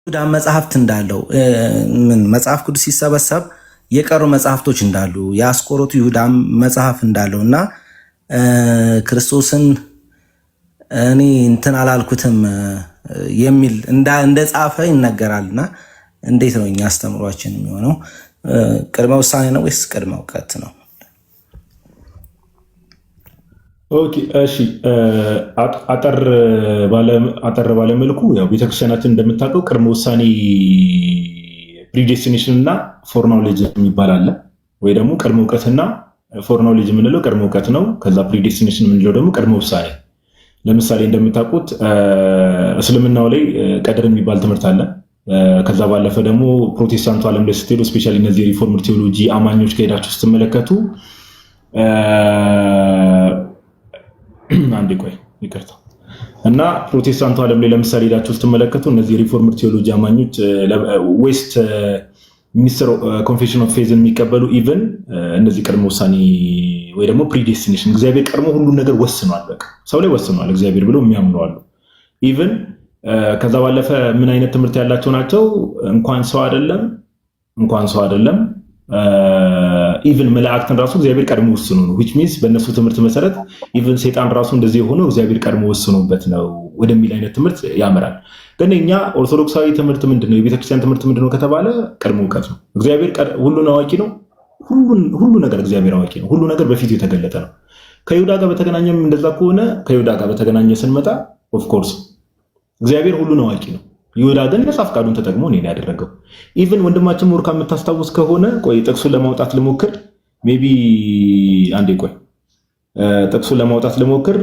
ይሁዳ መጽሐፍት እንዳለው ምን መጽሐፍ ቅዱስ ሲሰበሰብ የቀሩ መጽሐፍቶች እንዳሉ የአስቆሮቱ ይሁዳ መጽሐፍ እንዳለው እና ክርስቶስን እኔ እንትን አላልኩትም የሚል እንደጻፈ ይነገራልና እንዴት ነው እኛ አስተምሯችን የሚሆነው? ቅድመ ውሳኔ ነው ወይስ ቅድመ እውቀት ነው? ኦኬ እሺ፣ አጠር ባለ መልኩ ያው ቤተክርስቲያናችን እንደምታውቀው ቅድመ ውሳኔ ፕሪዴስቲኔሽን እና ፎር ናውሌጅ የሚባል አለ። ወይ ደግሞ ቅድመ እውቀትና ፎር ናውሌጅ የምንለው ቅድመ እውቀት ነው። ከዛ ፕሪዴስቲኔሽን የምንለው ደግሞ ቅድመ ውሳኔ። ለምሳሌ እንደምታውቁት እስልምናው ላይ ቀድር የሚባል ትምህርት አለ። ከዛ ባለፈ ደግሞ ፕሮቴስታንቱ ዓለም ላይ ስትሄዱ ስፔሻሊ እነዚህ ሪፎርምድ ቴዎሎጂ አማኞች ከሄዳችሁ ስትመለከቱ አንዴ ቆይ ይቅርታ እና ፕሮቴስታንቱ ዓለም ላይ ለምሳሌ ሄዳችሁ ስትመለከቱ እነዚህ ሪፎርምድ ቴዎሎጂ አማኞች ዌስት ሚኒስትር ኮንፌሽን ኦፍ ፌዝን የሚቀበሉ ኢቨን እነዚህ ቅድመ ውሳኔ ወይ ደግሞ ፕሪዴስቲኔሽን እግዚአብሔር ቀድሞ ሁሉን ነገር ወስኗል፣ በቃ ሰው ላይ ወስኗል እግዚአብሔር ብለው የሚያምኑ አሉ። ኢቨን ከዛ ባለፈ ምን አይነት ትምህርት ያላቸው ናቸው? እንኳን ሰው አይደለም ኢቨን መላእክትን ራሱ እግዚአብሔር ቀድሞ ወስኖ ነው። which means በእነሱ ትምህርት መሰረት ኢቨን ሰይጣን ራሱ እንደዚህ የሆነው እግዚአብሔር ቀድሞ ወስኖበት ነው ወደሚል አይነት ትምህርት ያመራል። ግን እኛ ኦርቶዶክሳዊ ትምህርት ምንድነው? የቤተክርስቲያን ትምህርት ምንድነው ከተባለ ቅድመ እውቀት ነው። እግዚአብሔር ሁሉን አዋቂ ነው። ሁሉ ነገር እግዚአብሔር አዋቂ ነው። ሁሉ ነገር በፊቱ የተገለጠ ነው። ከይሁዳ ጋር በተገናኘም እንደዛ ከሆነ ከይሁዳ ጋር በተገናኘ ስንመጣ ኦፍ ኮርስ እግዚአብሔር ሁሉን አዋቂ ነው። ይሁዳ ግን ነፃ ፈቃዱን ተጠቅሞ ነው ያደረገው። ኢቭን ወንድማችን ሞርካ የምታስታውስ ከሆነ ቆይ ጥቅሱን ለማውጣት ልሞክር። ሜቢ አንዴ ቆይ ጥቅሱን ለማውጣት ልሞክር።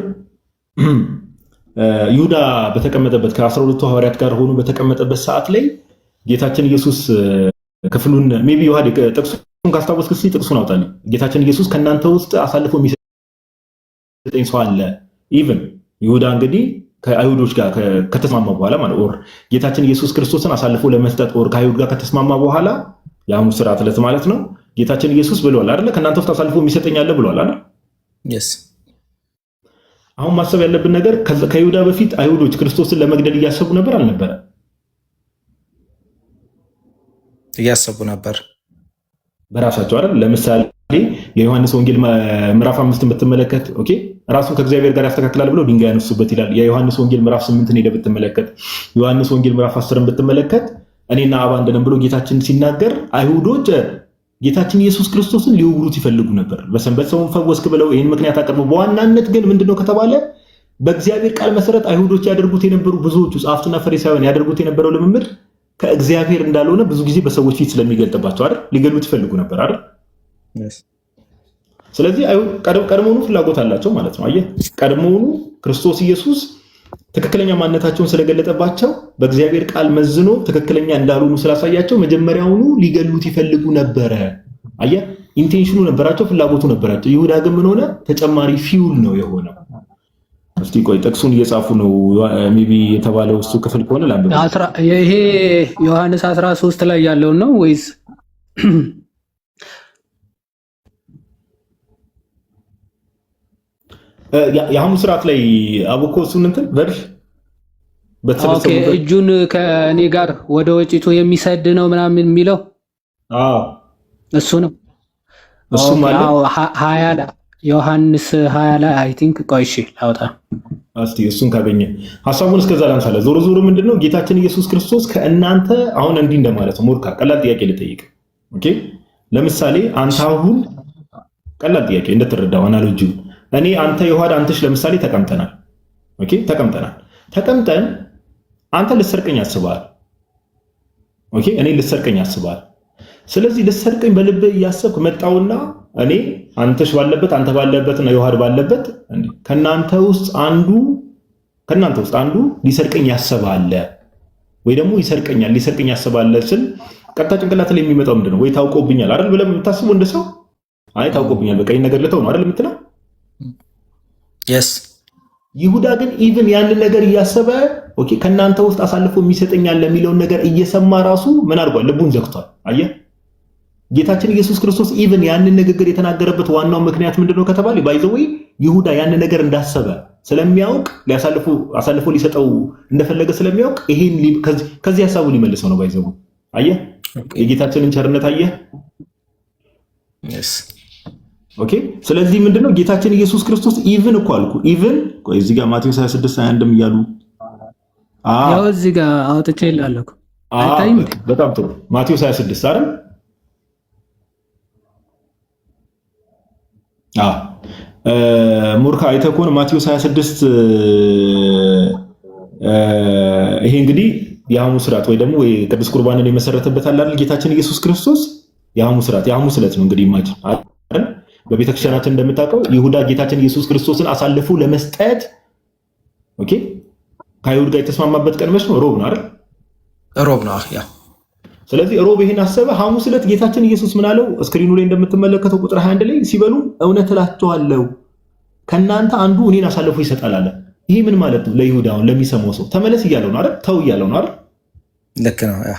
ይሁዳ በተቀመጠበት ከ12ቱ ሐዋርያት ጋር ሆኖ በተቀመጠበት ሰዓት ላይ ጌታችን ኢየሱስ ክፍሉን ሜቢ ይሁዳ ጥቅሱን ካስታወስክ እስኪ ጥቅሱን አውጣልኝ። ጌታችን ኢየሱስ ከእናንተ ውስጥ አሳልፎ የሚሰጠኝ ሰው አለ። ኢቭን ይሁዳ እንግዲህ ከአይሁዶች ጋር ከተስማማ በኋላ ማለት ኦር ጌታችን ኢየሱስ ክርስቶስን አሳልፎ ለመስጠት ኦር ከአይሁድ ጋር ከተስማማ በኋላ የሐሙስ ሥርዓት ዕለት ማለት ነው። ጌታችን ኢየሱስ ብሏል አይደለ? ከእናንተ ውስጥ አሳልፎ የሚሰጠኝ አለ ብሏል አይደል? አሁን ማሰብ ያለብን ነገር ከይሁዳ በፊት አይሁዶች ክርስቶስን ለመግደል እያሰቡ ነበር አልነበረ? እያሰቡ ነበር በራሳቸው አይደል? ለምሳሌ የዮሐንስ ወንጌል ምዕራፍ 5 ብትመለከት ኦኬ ራሱን ከእግዚአብሔር ጋር ያስተካክላል ብለው ድንጋይ ያነሱበት ይላል። የዮሐንስ ወንጌል ምዕራፍ 8 ሄደህ ብትመለከት፣ ዮሐንስ ወንጌል ምዕራፍ 10 ብትመለከት እኔና አብ አንድ ነን ብሎ ጌታችን ሲናገር አይሁዶች ጌታችን ኢየሱስ ክርስቶስን ሊወግሩት ይፈልጉ ነበር። በሰንበት ሰውን ፈወስክ ብለው ይህን ምክንያት አቀርበው፣ በዋናነት ግን ምንድነው ከተባለ በእግዚአብሔር ቃል መሰረት አይሁዶች ያደርጉት የነበሩ ብዙዎቹ ጸሐፍትና ፈሪሳውያን ያደርጉት የነበረው ልምምድ ከእግዚአብሔር እንዳልሆነ ብዙ ጊዜ በሰዎች ፊት ስለሚገልጥባቸው አይደል ሊገሉት ይፈልጉ ነበር አይደል? ስለዚህ ቀድሞውኑ ፍላጎት አላቸው ማለት ነው። አየህ ቀድሞውኑ ክርስቶስ ኢየሱስ ትክክለኛ ማንነታቸውን ስለገለጠባቸው በእግዚአብሔር ቃል መዝኖ ትክክለኛ እንዳልሆኑ ስላሳያቸው መጀመሪያውኑ ሊገሉት ይፈልጉ ነበረ። አየህ ኢንቴንሽኑ ነበራቸው፣ ፍላጎቱ ነበራቸው። ይሁዳ ግን ምን ሆነ? ተጨማሪ ፊውል ነው የሆነው። እስቲ ቆይ ጥቅሱን እየጻፉ ነው ሜቢ የተባለው እሱ ክፍል ከሆነ ላንብብ። ይሄ ዮሐንስ 13 ላይ ያለው ነው ወይስ የሐሙስ ሥርዓት ላይ አቡኮ እሱን እንትን ቨርሽ ኦኬ እጁን ከእኔ ጋር ወደ ወጪቱ የሚሰድ ነው ምናምን የሚለው እሱ ነው። እሱ ማለት 20 ዮሐንስ 20 ላይ አይ ቲንክ ቆይ እሺ ላውጣ እስቲ እሱን ካገኘ ሐሳቡን እስከዛ ላንሳለ። ዞሮ ምንድነው ጌታችን ኢየሱስ ክርስቶስ ከእናንተ አሁን እንዲህ እንደማለት ነው። ሞርካ ቀላል ጥያቄ ልጠይቅ። ኦኬ ለምሳሌ አንተ አሁን ቀላል ጥያቄ እንደተረዳው አናሎጂ እኔ አንተ ይሁዳ አንተሽ ለምሳሌ ተቀምጠናል። ኦኬ ተቀምጠን አንተ ልሰርቀኝ አስበሃል። ኦኬ እኔ ልሰርቀኝ አስበሃል። ስለዚህ ልሰርቀኝ በልብህ እያሰብክ መጣውና እኔ አንተሽ ባለበት አንተ ባለበት እና ይሁዳ ባለበት ከናንተ ውስጥ አንዱ ሊሰርቀኝ ያስባል ወይ ደግሞ ሊሰርቀኝ ያስባል ስል ቀጥታ ጭንቅላት ላይ የሚመጣው ምንድነው? ወይ ታውቆብኛል አይደል ብለህ የምታስበው እንደ ሰው አይ ታውቆብኛል በቃ ይሄን ነገር ልተው ነው አይደል የምትለው? ይሁዳ ግን ኢቭን ያንን ነገር እያሰበ ኦኬ ከናንተ ውስጥ አሳልፎ የሚሰጠኛል ለሚለው ነገር እየሰማ ራሱ ምን አድርጓል? ልቡን ዘግቷል። አየህ ጌታችን ኢየሱስ ክርስቶስ ኢቭን ያንን ንግግር የተናገረበት ዋናው ምክንያት ምንድነው ከተባለ ባይ ዘ ወይ ይሁዳ ያንን ነገር እንዳሰበ ስለሚያውቅ አሳልፎ ሊሰጠው እንደፈለገ ስለሚያውቅ ይሄን ከዚህ ሐሳቡ ሊመልሰው ነው። ባይዘው አየህ፣ የጌታችንን ቸርነት አየህ። ኦኬ። ስለዚህ ምንድነው ጌታችን ኢየሱስ ክርስቶስ ኢቭን እኮ አልኩ ኢቭን እዚህ ጋር ማቴዎስ 26:21 እያሉ ያው እዚህ ጋር አውጥቼ ይላለሁ። አይታይም? በጣም ጥሩ። ማቴዎስ 26 አይደል? ሙርካ አይተህ ከሆነ ማቴዎስ 26 ይሄ እንግዲህ የሐሙስ ራት ወይ ደግሞ የቅዱስ ቁርባንን የመሰረተበት አለ አይደል? ጌታችን ኢየሱስ ክርስቶስ የሐሙስ ራት የሐሙስ ዕለት ነው እንግዲህ ማጅ አይደል? በቤተክርስቲያናችን እንደምታውቀው ይሁዳ ጌታችን ኢየሱስ ክርስቶስን አሳልፎ ለመስጠት ኦኬ ከአይሁድ ጋር የተስማማበት ቀን መች ነው? ሮብ ነው አይደል? ሮብ ነው ያ። ስለዚህ ሮብ ይሄን አሰበ። ሐሙስ ዕለት ጌታችን ኢየሱስ ምን አለው? ስክሪኑ ላይ እንደምትመለከተው ቁጥር 21 ላይ ሲበሉ እውነት እላችኋለሁ ከእናንተ አንዱ እኔን አሳልፎ ይሰጣል አለ። ይሄ ምን ማለት ነው? ለይሁዳውን ለሚሰማው ሰው ተመለስ እያለው ነው አይደል? ተው እያለው ነው አይደል? ልክ ነው ያ።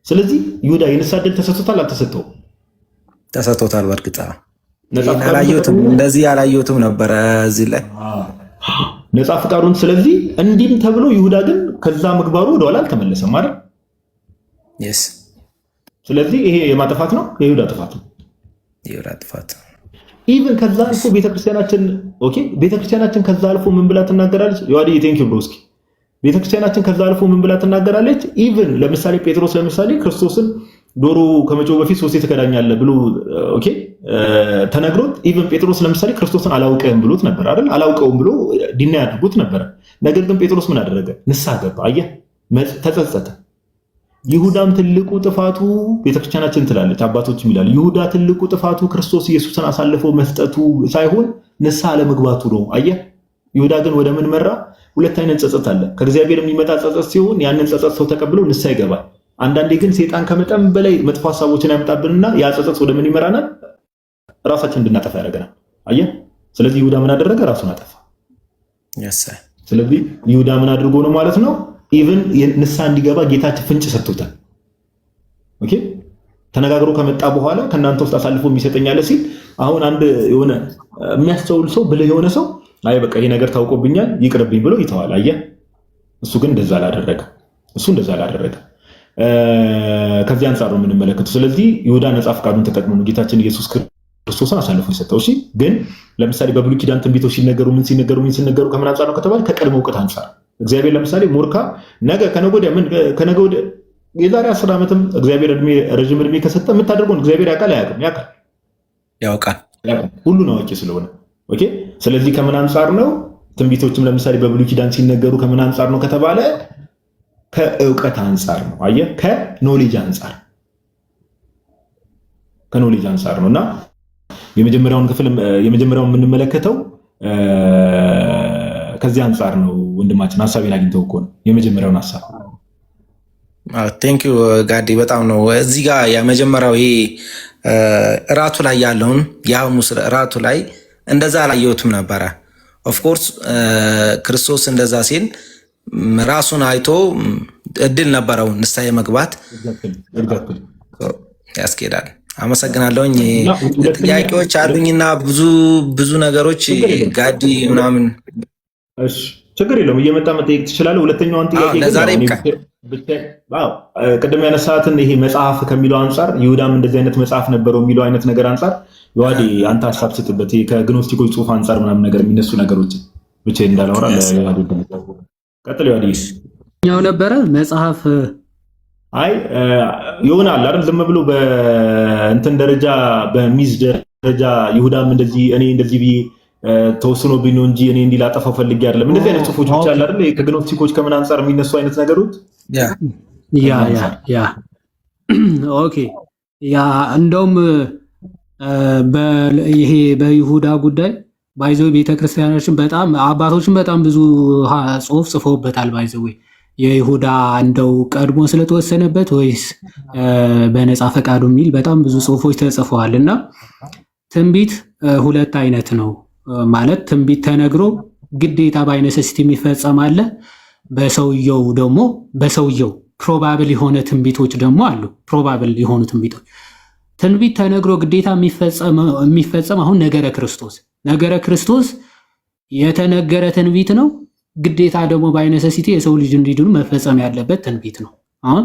ስለዚህ ይሁዳ የንስሐ ዕድል ተሰጥቶታል አልተሰጠውም? ተሰጥቶታል። በእርግጥ እንደዚህ ያላየሁትም ነበረ እዚህ ላይ ነፃ ፍቃዱን። ስለዚህ እንዲህም ተብሎ ይሁዳ ግን ከዛ ምግባሩ ወደኋላ አልተመለሰም አይደል? yes። ስለዚህ ይሄ የማጥፋት ነው፣ የይሁዳ ጥፋት ነው። የይሁዳ ጥፋት ኢቭን ከዛ አልፎ ቤተክርስቲያናችን ከዛ አልፎ ምን ብላ ትናገራለች? ዮሐዲ ቴንክ ዩ ብሮስኪ። ቤተክርስቲያናችን ከዛ አልፎ ምን ብላ ትናገራለች? ኢቭን ለምሳሌ ጴጥሮስ ክርስቶስን ዶሮ ከመጮህ በፊት ሶስቴ ትከዳኛለህ ብሎ ተነግሮት ኢቭን ጴጥሮስ ለምሳሌ ክርስቶስን አላውቀውም ብሎት ነበር አይደል? አላውቀውም ብሎ ዲና ያድርጉት ነበር። ነገር ግን ጴጥሮስ ምን አደረገ? ንስሐ ገባ። አየህ፣ ተጸጸተ። ይሁዳም ትልቁ ጥፋቱ ቤተክርስቲያናችን ትላለች፣ አባቶችም ይላሉ፣ ይሁዳ ትልቁ ጥፋቱ ክርስቶስ ኢየሱስን አሳልፎ መስጠቱ ሳይሆን ንስሐ አለመግባቱ ነው። አየህ፣ ይሁዳ ግን ወደ ምን መራ? ሁለት አይነት ጸጸት አለ። ከእግዚአብሔር የሚመጣ ጸጸት ሲሆን ያንን ጸጸት ሰው ተቀብሎ ንስሐ ይገባል። አንዳንዴ ግን ሴጣን ከመጠን በላይ መጥፎ ሐሳቦችን ያመጣብንና ያ ጸጸት ወደ ምን ይመራናል? ራሳችን እንድናጠፋ ያደርገናል። አየህ፣ ስለዚህ ይሁዳ ምን አደረገ? ራሱን አጠፋ። ስለዚህ ይሁዳ ምን አድርጎ ነው ማለት ነው? ኢቭን ንስሐ እንዲገባ ጌታችን ፍንጭ ሰጥቶታል። ኦኬ፣ ተነጋግሮ ከመጣ በኋላ ከእናንተ ውስጥ አሳልፎ የሚሰጠኛል ሲል አሁን አንድ የሆነ የሚያስተውል ሰው ብልህ የሆነ ሰው አይ በቃ ይሄ ነገር ታውቆብኛል ይቅርብኝ ብሎ ይተዋል። አየህ፣ እሱ ግን እንደዛ አላደረገ። ከዚህ አንጻር ነው የምንመለከተው። ስለዚህ ይሁዳ ነፃ ፈቃዱን ተጠቅሞ ነው ጌታችን ኢየሱስ ክርስቶስን አሳልፎ የሰጠው። እሺ፣ ግን ለምሳሌ በብሉይ ኪዳን ትንቢቶች ሲነገሩ ከምን አንጻር ነው ከተባለ ከቀድሞ እውቀት አንጻር እግዚአብሔር ለምሳሌ ሞርካ ነገ ከነገ ወዲያ የዛሬ 10 ዓመትም እግዚአብሔር ረጅም ዕድሜ ከሰጠ የምታደርገውን እግዚአብሔር ያውቃል አያውቅም? ያውቃል። ሁሉን አዋቂ ስለሆነ ኦኬ። ስለዚህ ከምን አንጻር ነው ትንቢቶችም ለምሳሌ በብሉይ ኪዳን ሲነገሩ ከምን አንጻር ነው ከተባለ ከእውቀት አንጻር ነው። አየህ፣ ከኖሌጅ አንጻር ነውና የመጀመሪያውን የምንመለከተው ከዚህ አንጻር ነው። ወንድማችን ሐሳቤን አግኝተው እኮ ነው የመጀመሪያውን ሐሳብ። ቴንክ ዩ ጋዲ፣ በጣም ነው እዚህ ጋር የመጀመሪያው ይሄ እራቱ ላይ ያለውን የሐሙስ እራቱ ላይ እንደዛ አላየሁትም ነበረ። ኦፍኮርስ ክርስቶስ እንደዛ ሲል ራሱን አይቶ እድል ነበረው ንስሐ የመግባት ያስኬዳል። አመሰግናለሁኝ። ጥያቄዎች አሉኝና ብዙ ነገሮች ጋዲ ምናምን። እሺ፣ ችግር የለውም፣ እየመጣ መጠየቅ ትችላለህ። ሁለተኛውን ጥያቄ ቅድም ያነሳትን ይሄ መጽሐፍ ከሚለው አንጻር ይሁዳም እንደዚህ አይነት መጽሐፍ ነበረው የሚለው አይነት ነገር አንጻር ዮሐዲ አንተ ሀሳብ ስጥበት። ከግኖስቲኮች ጽሑፍ አንጻር ምናምን ነገር የሚነሱ ነገሮችን ብቻ እንዳላወራ ለዮሐዲ ቀጥል። ዮሐዲ ኛው ነበረ መጽሐፍ አይ ይሆናል አይደል? ዝም ብሎ በእንትን ደረጃ በሚዝ ደረጃ ይሁዳም እንደዚህ እኔ እንደዚህ ብዬ ተወስኖብኝ ነው እንጂ እኔ እንዲህ ላጠፋው ፈልጌ አይደለም። እንደዚህ አይነት ጽሑፎች ብቻ አለ አይደል? ከግኖስቲኮች ከምን አንጻር የሚነሱ አይነት ነገሮች ያ ኦኬ። ያ እንደውም ይሄ በይሁዳ ጉዳይ ባይዘው ቤተክርስቲያኖችን በጣም አባቶችን በጣም ብዙ ጽሑፍ ጽፈውበታል። ባይዘው የይሁዳ እንደው ቀድሞ ስለተወሰነበት ወይስ በነፃ ፈቃዱ የሚል በጣም ብዙ ጽሑፎች ተጽፈዋል። እና ትንቢት ሁለት አይነት ነው ማለት ትንቢት ተነግሮ ግዴታ በአይነሰሲቲ የሚፈጸም አለ። በሰውየው ፕሮባብል የሆነ ትንቢቶች ደግሞ አሉ። ፕሮባብል የሆኑ ትንቢቶች ትንቢት ተነግሮ ግዴታ የሚፈጸም አሁን ነገረ ክርስቶስ የተነገረ ትንቢት ነው። ግዴታ ደግሞ ባይነሰሲቲ የሰው ልጅ እንዲድኑ መፈጸም ያለበት ትንቢት ነው። አሁን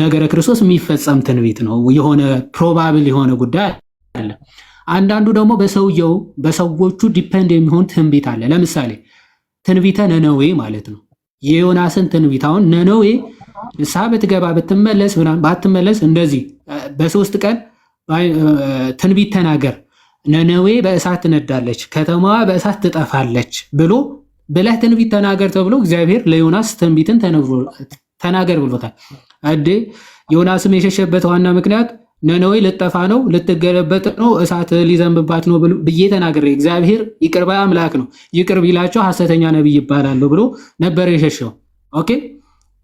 ነገረ ክርስቶስ የሚፈጸም ትንቢት ነው። የሆነ ፕሮባብል የሆነ ጉዳይ አይደለም። አንዳንዱ ደግሞ በሰዎቹ ዲፔንድ የሚሆን ትንቢት አለ። ለምሳሌ ትንቢተ ነነዌ ማለት ነው። የዮናስን ትንቢት አሁን ነነዌ ንስሐ ብትገባ ብትመለስ ምናምን ባትመለስ እንደዚህ በ3 ቀን ትንቢት ተናገር፣ ነነዌ በእሳት ትነዳለች፣ ከተማዋ በእሳት ትጠፋለች ብለህ ትንቢት ተናገር ተብሎ እግዚአብሔር ለዮናስ ትንቢትን ተናገር ብሎታል። ዮናስም የሸሸበት ዋና ምክንያት ነነዌ ልጠፋ ነው፣ ልትገለበጥ ነው፣ እሳት ሊዘንብባት ነው ብዬ ተናግሬ እግዚአብሔር ይቅር ባይ አምላክ ነው፣ ይቅር ቢላቸው ሐሰተኛ ነቢይ ይባላሉ ብሎ ነበር የሸሸው። ኦኬ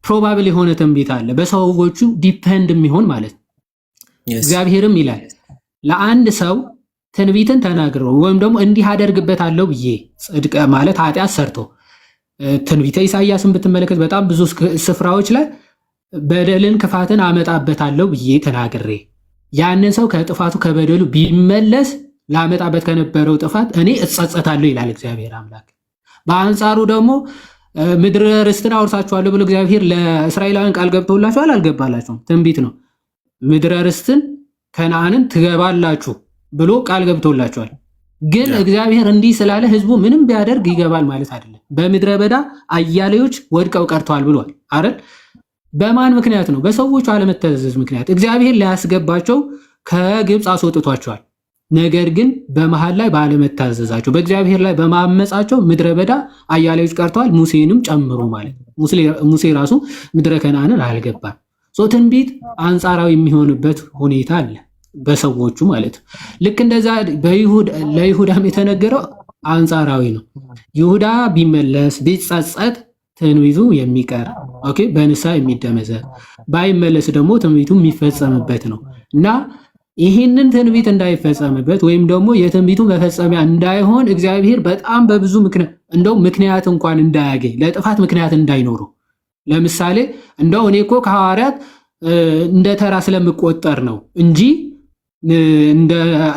ፕሮባብል የሆነ ትንቢት አለ፣ በሰዎቹ ዲፔንድ የሚሆን ማለት ነው። እግዚአብሔርም ይላል ለአንድ ሰው ትንቢትን ተናግሮ ወይም ደግሞ እንዲህ አደርግበታለሁ ብዬ ጽድቅ ማለት ኃጢአት ሰርቶ ትንቢተ ኢሳይያስን ብትመለከት በጣም ብዙ ስፍራዎች ላይ በደልን ክፋትን አመጣበታለሁ ብዬ ተናግሬ ያንን ሰው ከጥፋቱ ከበደሉ ቢመለስ ላመጣበት ከነበረው ጥፋት እኔ እጸጸታለሁ ይላል እግዚአብሔር አምላክ። በአንጻሩ ደግሞ ምድረ ርስትን አውርሳችኋለሁ ብሎ እግዚአብሔር ለእስራኤላውያን ቃል ገብቶላችኋል አልገባላችሁም? ትንቢት ነው። ምድረ ርስትን ከነዓንን ትገባላችሁ ብሎ ቃል ገብቶላችኋል። ግን እግዚአብሔር እንዲህ ስላለ ህዝቡ ምንም ቢያደርግ ይገባል ማለት አይደለም። በምድረ በዳ አያሌዎች ወድቀው ቀርተዋል ብሏል አይደል? በማን ምክንያት ነው? በሰዎቹ አለመታዘዝ ምክንያት። እግዚአብሔር ሊያስገባቸው ከግብፅ አስወጥቷቸዋል። ነገር ግን በመሃል ላይ ባለመታዘዛቸው በእግዚአብሔር ላይ በማመጻቸው ምድረ በዳ አያሌዎች ቀርተዋል፣ ሙሴንም ጨምሮ ማለት ነው። ሙሴ ራሱ ምድረ ከነዓንን አልገባም። ትንቢት አንጻራዊ የሚሆንበት ሁኔታ አለ በሰዎቹ ማለት ነው። ልክ እንደዛ ለይሁዳም የተነገረው አንጻራዊ ነው። ይሁዳ ቢመለስ ቢጸጸት ትንቢቱ የሚቀር በንስሐ የሚደመዘዝ ባይመለስ ደግሞ ትንቢቱ የሚፈጸምበት ነው እና ይህንን ትንቢት እንዳይፈጸምበት ወይም ደግሞ የትንቢቱ መፈጸሚያ እንዳይሆን እግዚአብሔር በጣም በብዙ ምክንያት እንኳን እንዳያገኝ ለጥፋት ምክንያት እንዳይኖረው። ለምሳሌ እንደው እኔ እኮ ከሐዋርያት እንደ ተራ ስለምቆጠር ነው እንጂ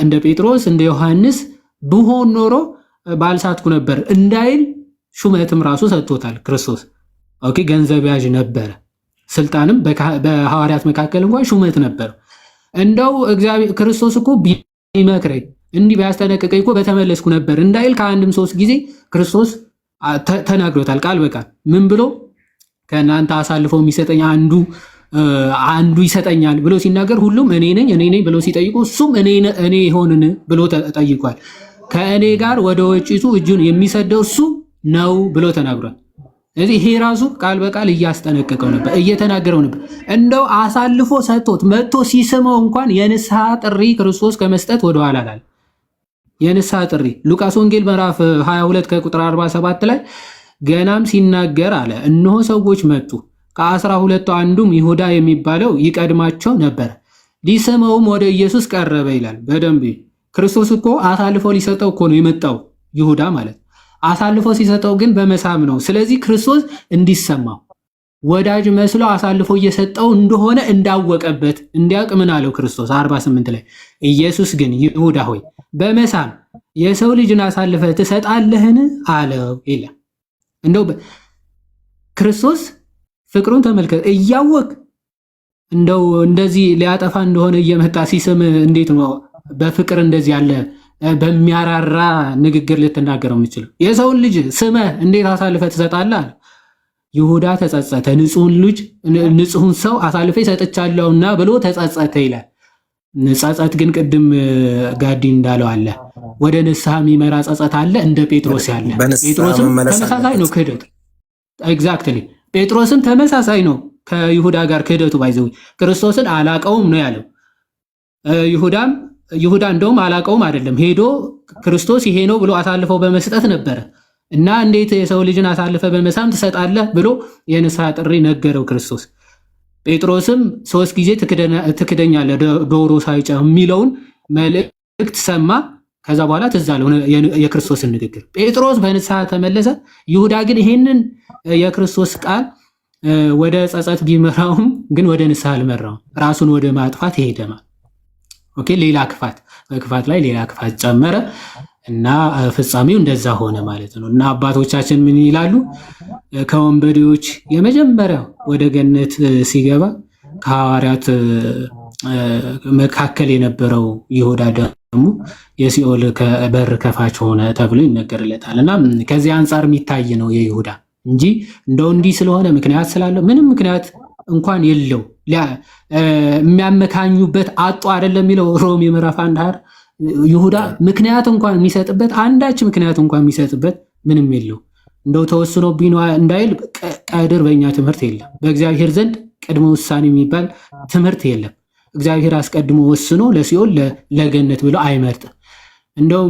እንደ ጴጥሮስ እንደ ዮሐንስ ብሆን ኖሮ ባልሳትኩ ነበር እንዳይል ሹመትም ራሱ ሰጥቶታል ክርስቶስ። ገንዘብ ያዥ ነበረ፣ ስልጣንም በሐዋርያት መካከል እንኳን ሹመት ነበር። እንደው እግዚአብሔር ክርስቶስ እኮ ቢመክረኝ እንዲህ ቢያስጠነቅቀኝ እኮ በተመለስኩ ነበር እንዳይል ከአንድም 3 ጊዜ ክርስቶስ ተናግሮታል ቃል በቃል። ምን ብሎ ከእናንተ አሳልፈው የሚሰጠኝ አንዱ ይሰጠኛል ብሎ ሲናገር ሁሉም እኔ ነኝ ብሎ ሲጠይቁ እሱም እኔ ይሆንን ብሎ ጠይቋል። ከእኔ ጋር ወደ ወጪቱ እጁን የሚሰደው እሱ ነው ብሎ ተናግሯል። ስለዚህ ይሄ ራሱ ቃል በቃል እያስጠነቀቀው ነበር፣ እየተናገረው ነበር። እንደው አሳልፎ ሰጥቶት መጥቶ ሲስመው እንኳን የንስሐ ጥሪ ክርስቶስ ከመስጠት ወደኋላ አላለ። የንስሐ ጥሪ ሉቃስ ወንጌል ምዕራፍ 22 ከቁጥር 47 ላይ ገናም ሲናገር አለ እነሆ ሰዎች መጡ፣ ከ12ቱ አንዱም ይሁዳ የሚባለው ይቀድማቸው ነበር፣ ሊስመውም ወደ ኢየሱስ ቀረበ ይላል። በደንብ ክርስቶስ እኮ አሳልፎ ሊሰጠው እኮ ነው የመጣው ይሁዳ ማለት። አሳልፎ ሲሰጠው ግን በመሳም ነው። ስለዚህ ክርስቶስ እንዲሰማው ወዳጅ መስሎ አሳልፎ እየሰጠው እንደሆነ እንዳወቀበት እንዲያውቅ ምን አለው ክርስቶስ 48 ላይ ኢየሱስ ግን ይሁዳ ሆይ በመሳም የሰው ልጅን አሳልፈ ትሰጣለህን አለው ይላል። እንደው ክርስቶስ ፍቅሩን ተመልከት። እያወቅ እንደው እንደዚህ ሊያጠፋ እንደሆነ እየመጣ ሲስም እንዴት ነው በፍቅር እንደዚህ ያለ በሚያራራ ንግግር ልትናገረው የምችለው? የሰውን ልጅ ስመ እንዴት አሳልፈ ትሰጣለህ? ይሁዳ ተጸጸተ። ንጹሑን ሰው አሳልፈ ሰጥቻለሁና ብሎ ተጸጸተ ይላል። ጸጸት ግን ቅድም ጋዲ እንዳለው አለ፣ ወደ ንስሐ የሚመራ ጸጸት አለ፣ እንደ ጴጥሮስ ያለ። ጴጥሮስም ተመሳሳይ ነው ክህደቱ። ኤግዛክትሊ ጴጥሮስም ተመሳሳይ ነው ከይሁዳ ጋር ክህደቱ። ባይዘው ክርስቶስን አላቀውም ነው ያለው። ይሁዳ እንደውም አላቀውም አይደለም፣ ሄዶ ክርስቶስ ይሄ ነው ብሎ አሳልፈው በመስጠት ነበረ እና እንዴት የሰው ልጅን አሳልፈ በመሳም ትሰጣለህ ብሎ የንስሐ ጥሪ ነገረው ክርስቶስ። ጴጥሮስም 3 ጊዜ ትክደኛለህ ዶሮ ሳይጮህ የሚለውን መልእክት ሰማ። ከዛ በኋላ ትዝ አለው የክርስቶስን ንግግር። ጴጥሮስ በንስሐ ተመለሰ። ይሁዳ ግን ይሄንን የክርስቶስ ቃል ወደ ጸጸት ቢመራውም ግን ወደ ንስሐ አልመራውም። ራሱን ወደ ማጥፋት ይሄደማል። ሌላ ክፋት በክፋት ላይ ሌላ ክፋት ጨመረ። እና ፍጻሜው እንደዛ ሆነ ማለት ነው። እና አባቶቻችን ምን ይላሉ? ከወንበዴዎች የመጀመሪያው ወደ ገነት ሲገባ ከሐዋርያት መካከል የነበረው ይሁዳ ደግሞ የሲኦል በር ከፋች ሆነ ተብሎ ይነገርለታል። እና ከዚህ አንጻር የሚታይ ነው የይሁዳ እንጂ እንደው እንዲህ ስለሆነ ምክንያት ስላለው ምንም ምክንያት እንኳን የለው። የሚያመካኙበት አጡ አይደለም የሚለው ሮሜ ምዕራፍ 1 ይሁዳ ምክንያት እንኳን የሚሰጥበት አንዳች ምክንያት እንኳን የሚሰጥበት ምንም የለው። እንደው ተወስኖብኝ ነው እንዳይል ቀድር በእኛ ትምህርት የለም። በእግዚአብሔር ዘንድ ቅድመ ውሳኔ የሚባል ትምህርት የለም። እግዚአብሔር አስቀድሞ ወስኖ ለሲኦል ለገነት ብሎ አይመርጥም። እንደው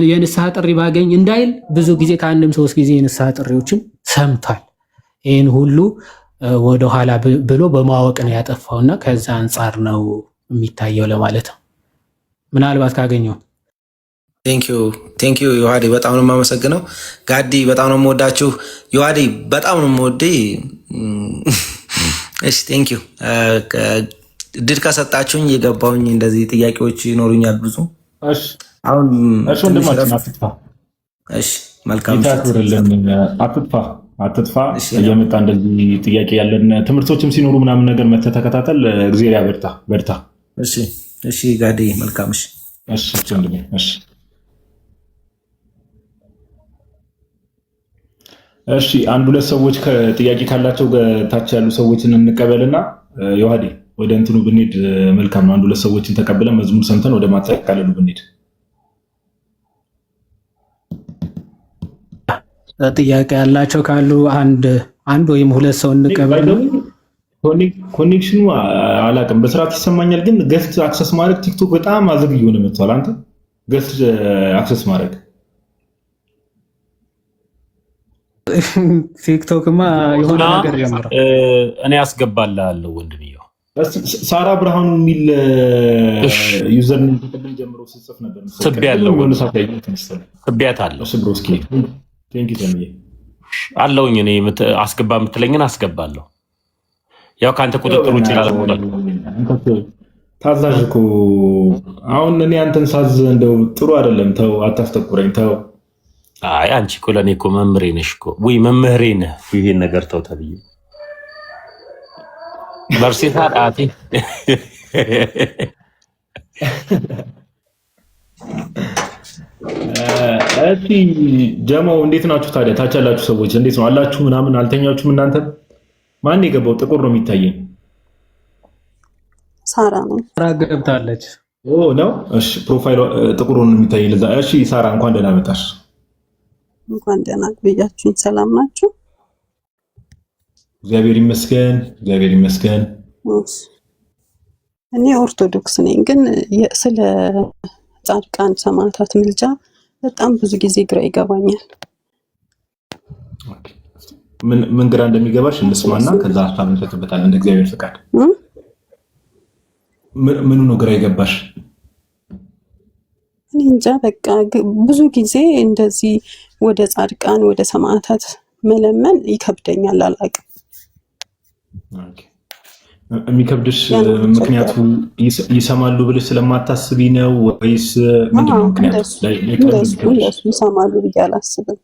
የንስሐ ጥሪ ባገኝ እንዳይል ብዙ ጊዜ ከአንድም 3 ጊዜ የንስሐ ጥሪዎችን ሰምቷል። ይህን ሁሉ ወደኋላ ብሎ በማወቅ ነው ያጠፋውና ከዛ አንጻር ነው የሚታየው ለማለት ነው። ምናልባት ካገኘው ቴንኪዩ ዮሐዴ በጣም ነው የማመሰግነው። ጋዲ በጣም ነው የምወዳችሁ። ዮሐዴ በጣም ነው የምወደው። እሺ ቴንኪዩ። ድል ከሰጣችሁኝ የገባሁኝ እንደዚህ ጥያቄዎች ይኖሩኛል ብዙ። አሁን መልካም አትጥፋ እየመጣ እንደዚህ ጥያቄ ያለን ትምህርቶችም ሲኖሩ ምናምን ነገር መተህ ተከታተል። እግዚአብሔር ያበርታ በርታ። እሺ ጋዲ መልካም። እሺ አንድ ሁለት ሰዎች ጥያቄ ካላቸው ታች ያሉ ሰዎችን እንቀበልና ዮሐዴ ወደ እንትኑ ብንሄድ መልካም ነው። አንድ ሁለት ሰዎችን ተቀብለን መዝሙር ሰምተን ወደ ማጠቃለሉ ብንሄድ። ጥያቄ ያላቸው ካሉ አንድ ወይም ሁለት ሰው እንቀበል። ኮኔክሽኑ አላውቅም በስርዓት ይሰማኛል፣ ግን ገስት አክሰስ ማድረግ ቲክቶክ በጣም አዝግ እየሆነ መጥቷል። አንተ ገስት አክሰስ ማድረግ ቲክቶክማ የሆነ ነገር ጀምሯል። እኔ አስገባልሃለሁ ወንድምየው። ሳራ ብርሃኑ የሚል ዩዘር ኔም ተቀበል ጀምሮ ሲጽፍ ነበር። ትቢያታለሁ ስብሮስኪ ቴንኪ ተምዬ አለውኝ። እኔ አስገባ የምትለኝን አስገባለሁ። ያው ካንተ ቁጥጥር ውጭ ላለመውጣት ታዛዥ እኮ አሁን እኔ አንተን ሳዝ እንደው ጥሩ አይደለም። ተው አታስጠቁረኝ ተው። አይ አንቺ እኮ ለእኔ እኮ መምህሬ ነሽ እኮ ወይ መምህሬ ነህ። ይሄን ነገር ተው ተብዬ በርሲታ ዳቲ እሺ ጀማው እንዴት ናችሁ ታዲያ? ታች ያላችሁ ሰዎች እንዴት ነው አላችሁ? ምናምን አልተኛችሁም እናንተ? ማን የገባው? ጥቁር ነው የሚታየኝ። ሳራ ነው። ሳራ ገብታለች። ነው እሺ። ፕሮፋይሉ ጥቁር ነው የሚታየኝ ለዛ። እሺ ሳራ እንኳን ደህና መጣሽ። እንኳን ደህና ቆያችሁኝ። ሰላም ናችሁ? እግዚአብሔር ይመስገን፣ እግዚአብሔር ይመስገን። እኔ ኦርቶዶክስ ነኝ፣ ግን ስለ ጻድቃን ሰማዕታት ምልጃ በጣም ብዙ ጊዜ ግራ ይገባኛል። ምን ግራ እንደሚገባሽ እንስማና ከዛ ሀሳብ እንሰጥበታለን እንደ እግዚአብሔር ፈቃድ። ምኑ ነው ግራ ይገባሽ? እኔ እንጃ በቃ ብዙ ጊዜ እንደዚህ ወደ ጻድቃን ወደ ሰማዕታት መለመን ይከብደኛል። አላውቅም። የሚከብድሽ ምክንያቱ ይሰማሉ ብለሽ ስለማታስቢ ነው ወይስ ምንድነው ምክንያቱ? እንደሱ ይሰማሉ ብዬ አላስብም።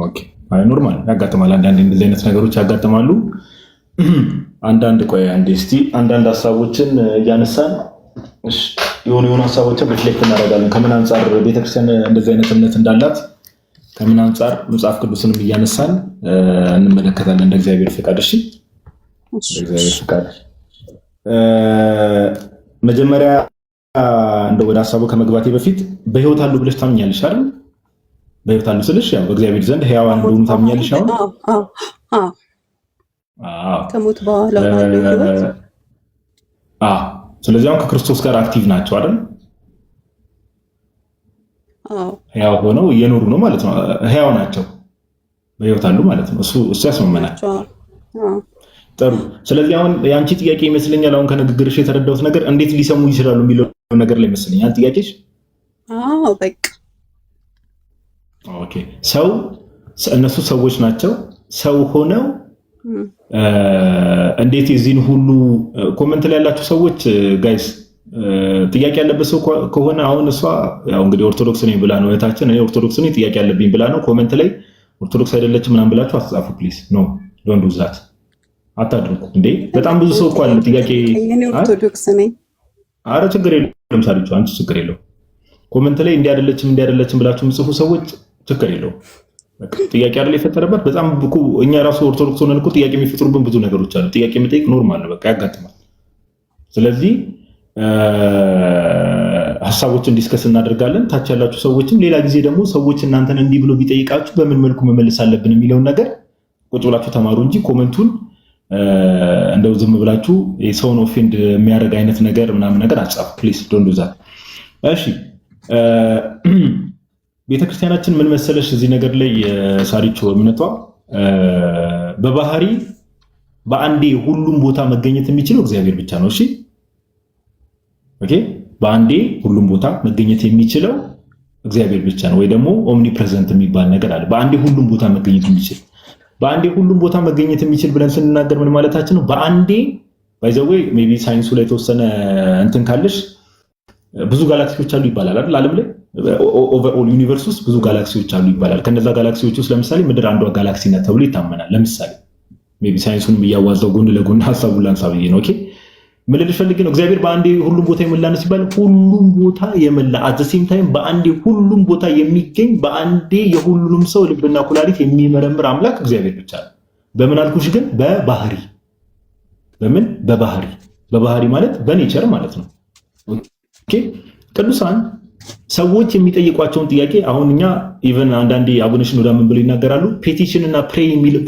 ኦኬ አይ ኖርማል ያጋጥማል። አንዳንድ እንደዚህ አይነት ነገሮች ያጋጥማሉ። አንዳንድ ሀሳቦችን እያነሳን የሆኑ ሀሳቦችን ሪፍሌክት እናደርጋለን። ከምን አንጻር ቤተክርስቲያን እንደዚህ አይነት እምነት እንዳላት ከምን አንጻር መጽሐፍ ቅዱስንም እያነሳን እንመለከታለን እንደ እግዚአብሔር ፈቃድ። እሺ እግዚአብሔር ፈቃድ። መጀመሪያ እንደው ወደ ሀሳቡ ከመግባቴ በፊት በህይወት አሉ ብለሽ ታምኛለሽ አይደል? በህይወት አሉ ስልሽ ያው በእግዚአብሔር ዘንድ ሕያዋን እንደሆኑ ታምኛለሽ? ከሞት በኋላ ባለው ህይወት። ስለዚህ አሁን ከክርስቶስ ጋር አክቲቭ ናቸው አይደል? ሕያው ሆነው እየኖሩ ነው ማለት ነው። ሕያው ናቸው፣ በህይወት አሉ ማለት ነው። እሱ ያስመመናል። ጥሩ። ስለዚህ አሁን የአንቺ ጥያቄ ይመስለኛል አሁን ከንግግርሽ የተረዳሁት ነገር እንዴት ሊሰሙ ይችላሉ የሚለው ነገር ላይ ይመስለኛል አንቺ ጥያቄሽ። በቃ ኦኬ። እነሱ ሰዎች ናቸው። ሰው ሆነው እንዴት የዚህን ሁሉ ኮመንት ላይ ያላችሁ ሰዎች ጋይስ ጥያቄ ያለበት ሰው ከሆነ አሁን እሷ ያው እንግዲህ ኦርቶዶክስ ነኝ ብላ ነው እህታችን፣ እኔ ኦርቶዶክስ ነኝ ጥያቄ ያለብኝ ብላ ነው። ኮሜንት ላይ ኦርቶዶክስ አይደለችም ምናምን ብላችሁ አትጻፉ ፕሊዝ። ኖ ዶንት ዱ ዛት አታድርጉ እንዴ። በጣም ብዙ ሰው እኮ አለ ጥያቄ። ኦርቶዶክስ ነኝ። አረ ችግር የለውም ሳሪቹ፣ አንቺ ችግር የለውም። ኮሜንት ላይ እንዲህ አይደለችም ብላችሁ የምጽፉ ሰዎች ችግር የለውም። ጥያቄ አይደል የፈጠረበት። በጣም እኮ እኛ ራሱ ኦርቶዶክስ ሆነን እኮ ጥያቄ የሚፈጥሩብን ብዙ ነገሮች አሉ። ጥያቄ መጠየቅ ኖርማል ነው፣ በቃ ያጋጥማል። ስለዚህ ሀሳቦችን ዲስከስ እናደርጋለን። ታች ያላችሁ ሰዎችም ሌላ ጊዜ ደግሞ ሰዎች እናንተን እንዲህ ብሎ ቢጠይቃችሁ በምን መልኩ መመለስ አለብን የሚለውን ነገር ቁጭ ብላችሁ ተማሩ እንጂ ኮሜንቱን እንደው ዝም ብላችሁ የሰውን ኦፌንድ የሚያደርግ አይነት ነገር ምናምን ነገር አጻፉ ፕሊዝ ዶንት ዱ ዛት። እሺ ቤተክርስቲያናችን ምን መሰለሽ እዚህ ነገር ላይ ሳሪቾ እምነቷ በባህሪ በአንዴ ሁሉም ቦታ መገኘት የሚችለው እግዚአብሔር ብቻ ነው። እሺ ኦኬ፣ በአንዴ ሁሉም ቦታ መገኘት የሚችለው እግዚአብሔር ብቻ ነው። ወይ ደግሞ ኦምኒ ፕሬዘንት የሚባል ነገር አለ። በአንዴ ሁሉም ቦታ መገኘት የሚችል በአንዴ ሁሉም ቦታ መገኘት የሚችል ብለን ስንናገር ምን ማለታችን ነው? በአንዴ ባይ ዘ ዌይ ሜይ ቢ ሳይንሱ ላይ የተወሰነ እንትን ካለሽ ብዙ ጋላክሲዎች አሉ ይባላል አይደል? ዓለም ላይ ኦቨርኦል ዩኒቨርስ ውስጥ ብዙ ጋላክሲዎች አሉ ይባላል። ከነዛ ጋላክሲዎች ውስጥ ለምሳሌ ምድር አንዷ ጋላክሲ ናት ተብሎ ይታመናል። ለምሳሌ ሜይ ቢ ሳይንሱንም እያዋዛው ጎን ለጎን ሐሳቡን ላንሳ ብዬ ነው። ኦኬ ምን ልልሽ ፈልጌ ነው? እግዚአብሔር በአንዴ ሁሉም ቦታ የመላ ነው ሲባል ሁሉም ቦታ የመላ አት ዘ ሴም ታይም በአንዴ ሁሉም ቦታ የሚገኝ በአንዴ የሁሉም ሰው ልብና ኩላሊት የሚመረምር አምላክ እግዚአብሔር ብቻ ነው። በምን አልኩሽ ግን? በባህሪ በምን? በባህሪ ማለት በኔቸር ማለት ነው። ኦኬ ቅዱሳን ሰዎች የሚጠይቋቸውን ጥያቄ አሁን እኛ ኢቨን አንዳንዴ አቡነ ሽኖዳ ምን ብለው ይናገራሉ? ፔቲሽን እና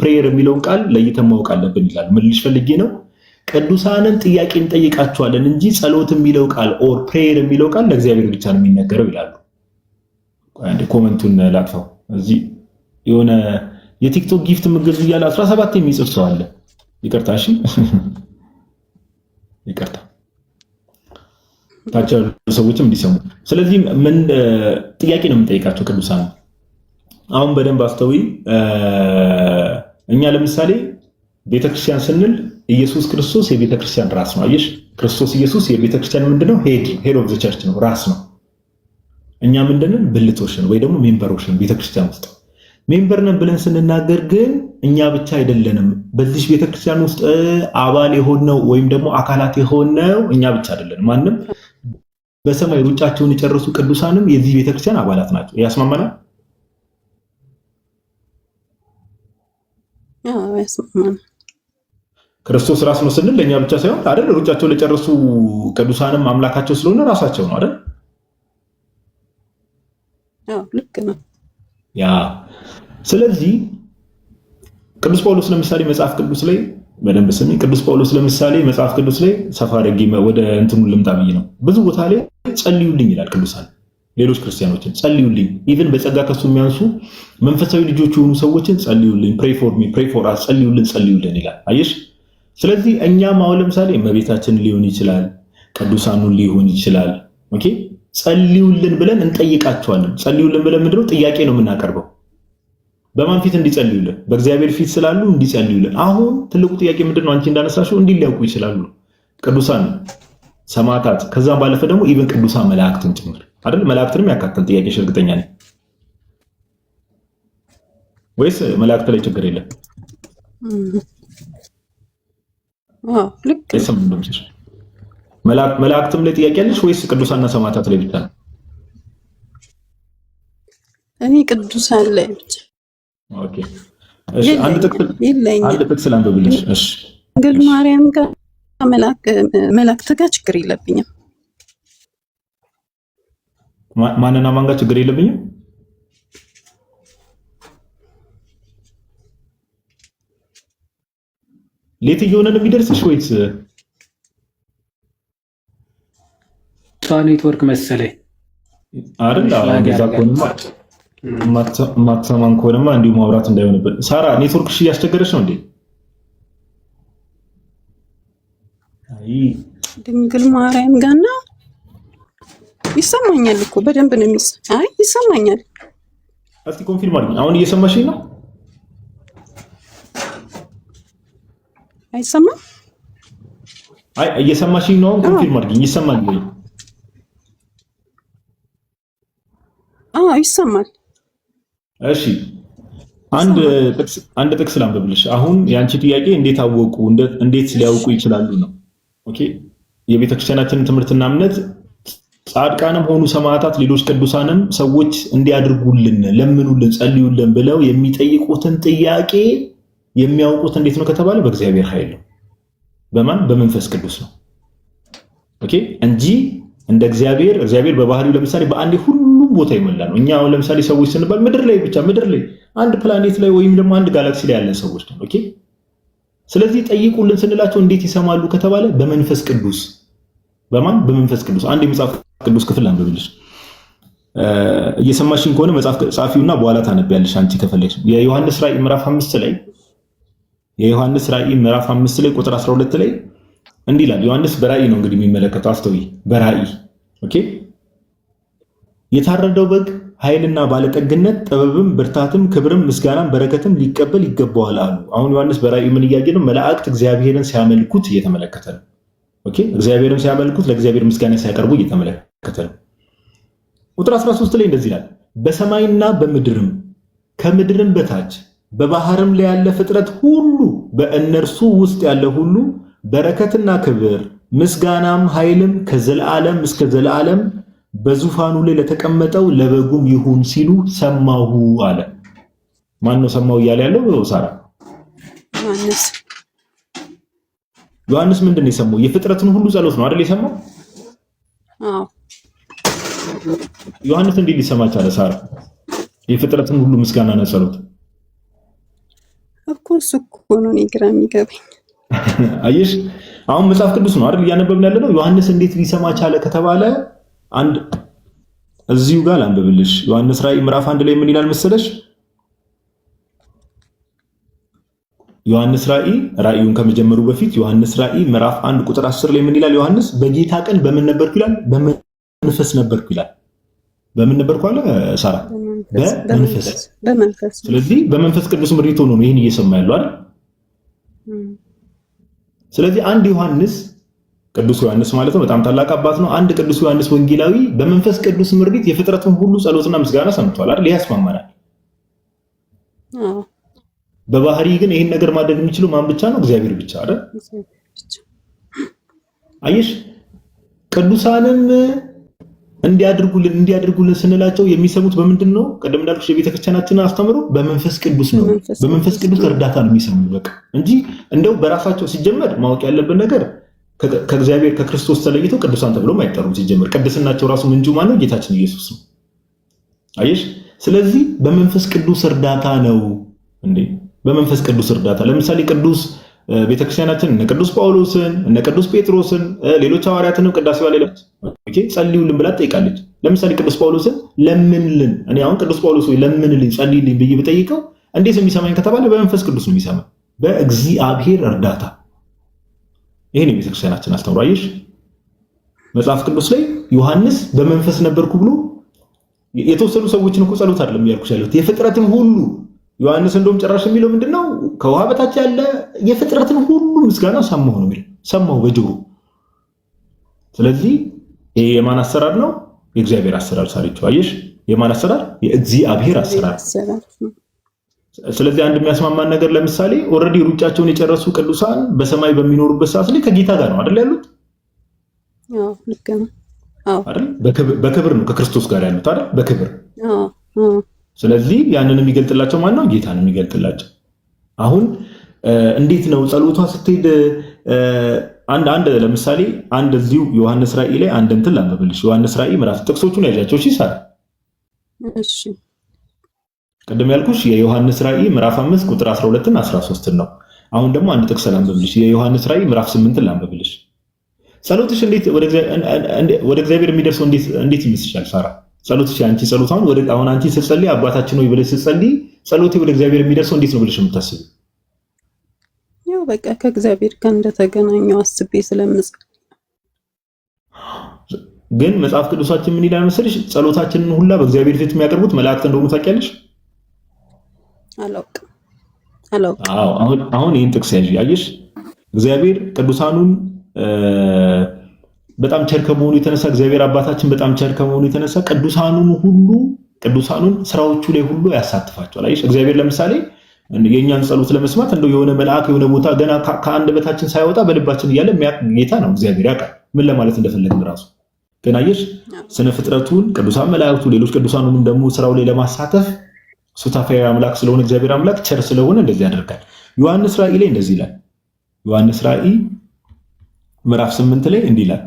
ፕሬየር የሚለውን ቃል ለይተን ማወቅ አለብን ይላሉ። ምን ልልሽ ፈልጌ ነው? ቅዱሳንን ጥያቄ እንጠይቃቸዋለን እንጂ ጸሎት የሚለው ቃል ኦር ፕሬየር የሚለው ቃል ለእግዚአብሔር ብቻ ነው የሚነገረው ይላሉ። አንዴ ኮመንቱን ላጥፋው። እዚህ የሆነ የቲክቶክ ጊፍት ምገዙ እያለ 17 የሚጽፍ ሰው አለ። ይቅርታ፣ እሺ ይቅርታ፣ ታች ያሉ ሰዎችም እንዲሰሙ። ስለዚህ ምን ጥያቄ ነው የምንጠይቃቸው ቅዱሳን? አሁን በደንብ አስተውይ። እኛ ለምሳሌ ቤተክርስቲያን ስንል ኢየሱስ ክርስቶስ የቤተክርስቲያን ራስ ነው። አየሽ፣ ክርስቶስ ኢየሱስ የቤተክርስቲያን ምንድነው? ሄድ ኦፍ ዘ ቸርች ነው፣ ራስ ነው። እኛ ምንድነን? ብልቶች ነን ወይ ደግሞ ሜምበሮች ነን። ቤተክርስቲያን ውስጥ ሜምበር ነን ብለን ስንናገር ግን እኛ ብቻ አይደለንም። በዚህ ቤተክርስቲያን ውስጥ አባል የሆነው ወይም ደግሞ አካላት የሆነው እኛ ብቻ አይደለንም። ማንም በሰማይ ሩጫቸውን የጨረሱ ቅዱሳንም የዚህ ቤተክርስቲያን አባላት ናቸው። ያስማማናል? ያስማማናል። ክርስቶስ ራስ ነው ስንል ለእኛ ብቻ ሳይሆን አይደል? ሩጫቸው ለጨረሱ ቅዱሳንም አምላካቸው ስለሆነ ራሳቸው ነው አይደል? ልክ ነው። ያ ስለዚህ ቅዱስ ጳውሎስ ለምሳሌ መጽሐፍ ቅዱስ ላይ በደንብ ስሚ። ቅዱስ ጳውሎስ ለምሳሌ መጽሐፍ ቅዱስ ላይ ሰፋ አድርጌ ወደ እንትኑ ልምጣ ብዬ ነው። ብዙ ቦታ ላይ ጸልዩልኝ ይላል። ቅዱሳን ሌሎች ክርስቲያኖችን ጸልዩልኝ፣ ኢቭን በጸጋ ከሱ የሚያንሱ መንፈሳዊ ልጆች የሆኑ ሰዎችን ጸልዩልኝ፣ ፕሬይ ፎር ሚ፣ ፕሬይ ፎር አስ፣ ጸልዩልን ይላል። አየሽ? ስለዚህ እኛም አሁን ለምሳሌ እመቤታችን ሊሆን ይችላል፣ ቅዱሳኑን ሊሆን ይችላል። ኦኬ ጸልዩልን ብለን እንጠይቃቸዋለን። ጸልዩልን ብለን ምንድነው ጥያቄ ነው የምናቀርበው። በማን ፊት እንዲጸልዩልን? በእግዚአብሔር ፊት ስላሉ እንዲጸልዩልን። አሁን ትልቁ ጥያቄ ምንድነው? አንቺ እንዳነሳሽው እንዲህ ሊያውቁ ይችላሉ ቅዱሳን ሰማዕታት፣ ከዛም ባለፈ ደግሞ ኢቭን ቅዱሳን መላእክትን ጭምር አይደል? መላእክትንም ያካተል ጥያቄሽ እርግጠኛ ነኝ። ወይስ መላእክት ላይ ችግር የለም? ልክ መላእክትም ላይ ጥያቄ ያለሽ ወይስ ቅዱሳንና ሰማዕታት ላይ ብቻ ነው? እኔ ቅዱሳን ላይ ብቻ። ኦኬ እሺ፣ አንድ ጥቅስ ላንብብልሽ። እሺ ድንግል ማርያም ጋር መላእክት ጋር ችግር የለብኝም። ማንና ማን ጋር ችግር የለብኝም? ሌት እየሆነ ነው የሚደርስሽ ወይስ ኔትወርክ መሰለኝ አይደል? እንደዛ ከሆነማ ማትሰማን ከሆነማ እንዲሁ ማውራት እንዳይሆንብን። ሳራ ኔትወርክሽ እያስቸገረች ነው እንዴ? ድንግል ማርያም ጋርና ይሰማኛል እኮ በደንብ ነው ይሰማኛል። እስቲ ኮንፊርም አድርጊ። አሁን እየሰማሽኝ ነው? አይሰማም? እየሰማሽኝ ነው? ኮንፊርም አድርጊ። ይሰማል ወይ? ይሰማል። እሺ አንድ ጥቅስ ላንብብልሽ። አሁን የአንቺ ጥያቄ እንዴት አወቁ፣ እንዴት ሊያውቁ ይችላሉ ነው። ኦኬ የቤተክርስቲያናችንን ትምህርትና እምነት ጻድቃንም ሆኑ ሰማዕታት፣ ሌሎች ቅዱሳንም ሰዎች እንዲያድርጉልን፣ ለምኑልን፣ ጸልዩልን ብለው የሚጠይቁትን ጥያቄ የሚያውቁት እንዴት ነው ከተባለ በእግዚአብሔር ኃይል ነው። በማን? በመንፈስ ቅዱስ ነው። ኦኬ እንጂ እንደ እግዚአብሔር በባህሪው ለምሳሌ በአንዴ ሁሉም ቦታ ይሞላ ነው። እኛ አሁን ለምሳሌ ሰዎች ስንባል ምድር ላይ አንድ ፕላኔት ላይ ወይም ደግሞ አንድ ጋላክሲ ላይ ያለን ሰዎች ነው። ኦኬ ስለዚህ ጠይቁልን ስንላቸው እንዴት ይሰማሉ ከተባለ በመንፈስ ቅዱስ። በማን? በመንፈስ ቅዱስ። አንድ የመጽሐፍ ቅዱስ ክፍል አንብብልሽ። እየሰማሽኝ ከሆነ መጽሐፍ ጻፊውና በኋላ ታነቢያለሽ አንቺ ከፈለግሽ። የዮሐንስ ራእይ ምዕራፍ 5 ላይ ቁጥር 12 ላይ እንዲህ ይላል። ዮሐንስ በራእይ ነው እንግዲህ የሚመለከተው፣ አስተውይ። በራእይ ኦኬ የታረደው በግ ኃይልና ባለጠግነት፣ ጥበብም፣ ብርታትም፣ ክብርም፣ ምስጋናም፣ በረከትም ሊቀበል ይገባዋል አሉ። አሁን ዮሐንስ በራእዩ ምን እያየ ነው? መላእክት እግዚአብሔርን ሲያመልኩት እየተመለከተ ነው። ኦኬ እግዚአብሔርን ሲያመልኩት፣ ለእግዚአብሔር ምስጋና ሲያቀርቡ እየተመለከተ ነው። ቁጥር 13 ላይ እንደዚህ ይላል፣ በሰማይና በምድርም ከምድርም በታች በባህርም ላይ ያለ ፍጥረት ሁሉ በእነርሱ ውስጥ ያለ ሁሉ በረከትና ክብር ምስጋናም ኃይልም ከዘላለም እስከ ዘላለም በዙፋኑ ላይ ለተቀመጠው ለበጉም ይሁን ሲሉ ሰማሁ አለ። ማን ነው ሰማሁ እያለ ያለው? ሳራ። ዮሐንስ ምንድን ነው የሰማው? የፍጥረትን ሁሉ ጸሎት ነው አይደል የሰማው? አዎ። ዮሐንስ እንዴት ሊሰማ ቻለ? ሳራ የፍጥረትን ሁሉ ምስጋናና ጸሎት እኮ እሱ እኮ ነው ግራ የሚገባኝ። አየሽ፣ አሁን መጽሐፍ ቅዱስ ነው አይደል እያነበብን ያለ ነው። ዮሐንስ እንዴት ሊሰማ ቻለ ከተባለ አንድ እዚሁ ጋር ላንብብልሽ። ዮሐንስ ራእይ ምዕራፍ 1 ላይ ምን ይላል መሰለሽ? ዮሐንስ ራእዩን ከመጀመሩ በፊት ዮሐንስ ራእይ ምዕራፍ 1 ቁጥር 10 ላይ ምን ይላል? ዮሐንስ በጌታ ቀን በምን ነበርኩ ይላል? በመንፈስ ነበርኩ ይላል። በምን ነበርኩ አለ ሳራ? በመንፈስ። ስለዚህ በመንፈስ ቅዱስ ምሪት ሆኖ ነው ይሄን እየሰማ ያለው አይደል? ስለዚህ አንድ ዮሐንስ፣ ቅዱስ ዮሐንስ ማለት ነው፣ በጣም ታላቅ አባት ነው። አንድ ቅዱስ ዮሐንስ ወንጌላዊ በመንፈስ ቅዱስ ምሪት የፍጥረቱን ሁሉ ጸሎትና ምስጋና ሰምቷል አይደል? ያስማማናል። በባህሪ ግን ይሄን ነገር ማድረግ የሚችለው ማን ብቻ ነው? እግዚአብሔር ብቻ አይደል? አየሽ፣ ቅዱሳንም እንዲያድርጉልን ስንላቸው የሚሰሙት በምንድን ነው? ቀደም እንዳልኩሽ የቤተክርስቲያናችን አስተምሮ በመንፈስ ቅዱስ ነው። በመንፈስ ቅዱስ እርዳታ ነው የሚሰሙት በቃ እንጂ እንደው በራሳቸው ሲጀመር ማወቅ ያለብን ነገር ከእግዚአብሔር ከክርስቶስ ተለይተው ቅዱሳን ተብሎም አይጠሩም። ሲጀመር ቅድስናቸው ራሱ ምንጩ ማነው? ጌታችን ኢየሱስ ነው። አየሽ፣ ስለዚህ በመንፈስ ቅዱስ እርዳታ ነው እንዴ? በመንፈስ ቅዱስ እርዳታ። ለምሳሌ ቅዱስ ቤተክርስቲያናችን እነ ቅዱስ ጳውሎስን እነ ቅዱስ ጴጥሮስን ሌሎች ሐዋርያትንም ቅዳሴዋ ላይ ጸልዩልን ብላ ትጠይቃለች። ለምሳሌ ቅዱስ ጳውሎስን ለምንልን፣ እኔ አሁን ቅዱስ ጳውሎስ ወይ ለምንልኝ ጸልይልኝ ብዬ ብጠይቀው እንዴት የሚሰማኝ ከተባለ በመንፈስ ቅዱስ ነው የሚሰማኝ፣ በእግዚአብሔር እርዳታ። ይሄን የቤተክርስቲያናችን አስተምሮ አየሽ። መጽሐፍ ቅዱስ ላይ ዮሐንስ በመንፈስ ነበርኩ ብሎ የተወሰኑ ሰዎችን እኮ ጸሎት አይደለም ያልኩሽ ያለሁት የፍጥረትን ሁሉ ዮሐንስ እንደውም ጭራሽ የሚለው ምንድነው? ከውሃ በታች ያለ የፍጥረትን ሁሉ ምስጋና ሰማሁ ነው የሚለው። ሰማሁ በጆሮ። ስለዚህ ይሄ የማን አሰራር ነው? የእግዚአብሔር አሰራር። ሳሪቸው አየሽ፣ የማን አሰራር? የእግዚአብሔር አሰራር። ስለዚህ አንድ የሚያስማማን ነገር ለምሳሌ ኦልሬዲ ሩጫቸውን የጨረሱ ቅዱሳን በሰማይ በሚኖሩበት ሰዓት ላይ ከጌታ ጋር ነው አይደል ያሉት? አዎ፣ ልክ ነው። አዎ፣ አይደል? በክብር ነው ከክርስቶስ ጋር ያሉት አይደል? በክብር። ስለዚህ ያንን የሚገልጥላቸው ማን ነው? ጌታ ነው የሚገልጥላቸው። አሁን እንዴት ነው ጸሎቷ ስትሄድ? አንድ ለምሳሌ አንድ እዚሁ ዮሐንስ ራእይ ላይ አንድ እንትን ላንብብልሽ። ዮሐንስ ራእይ ምዕራፍ ጥቅሶቹን ያዣቸው ሲሳራ። እሺ፣ ቅድም ያልኩሽ የዮሐንስ ራእይ ምዕራፍ 5 ቁጥር 12 እና 13 ነው። አሁን ደግሞ አንድ ጥቅስ ላንብብልሽ። የዮሐንስ ራእይ ምዕራፍ 8 ላንብብልሽ። ጸሎትሽ እንዴት ወደ እግዚአብሔር የሚደርሰው እንዴት ይመስልሻል ሳራ? ጸሎትሽ አንቺ ጸሎት አሁን አንቺ ስትጸልይ አባታችን ሆይ ብለሽ ስትጸልይ ጸሎቴ ወደ እግዚአብሔር የሚደርሰው እንዴት ነው ብለሽ የምታስቢው? ያው በቃ ከእግዚአብሔር ጋር እንደተገናኘው አስቤ ስለምጸልይ። ግን መጽሐፍ ቅዱሳችን ምን ይላል መሰለሽ? ጸሎታችንን ሁላ በእግዚአብሔር ፊት የሚያቀርቡት መላእክት እንደሆኑ ታውቂያለሽ? አላውቅም። አዎ፣ አሁን ይህን ጥቅስ ያዥ። አየሽ፣ እግዚአብሔር ቅዱሳኑን በጣም ቸር ከመሆኑ የተነሳ እግዚአብሔር አባታችን በጣም ቸር ከመሆኑ የተነሳ ቅዱሳኑን ሁሉ ቅዱሳኑን ስራዎቹ ላይ ሁሉ ያሳትፋቸዋል። አይሽ እግዚአብሔር ለምሳሌ የኛን ጸሎት ለመስማት እንደው የሆነ መልአክ የሆነ ቦታ ገና ከአንደበታችን ሳይወጣ በልባችን እያለ የሚያውቅ ጌታ ነው። እግዚአብሔር ያውቃል ምን ለማለት እንደፈለግን ራሱ። ግን አየሽ ስነ ፍጥረቱን ቅዱሳን መላእክቱ ሌሎች ቅዱሳኑንም ደግሞ ስራው ላይ ለማሳተፍ ሱታፋዊ አምላክ ስለሆነ እግዚአብሔር አምላክ ቸር ስለሆነ እንደዚህ ያደርጋል። ዮሐንስ ራእይ ላይ እንደዚህ ይላል። ዮሐንስ ራእይ ምዕራፍ 8 ላይ እንዲህ ይላል፣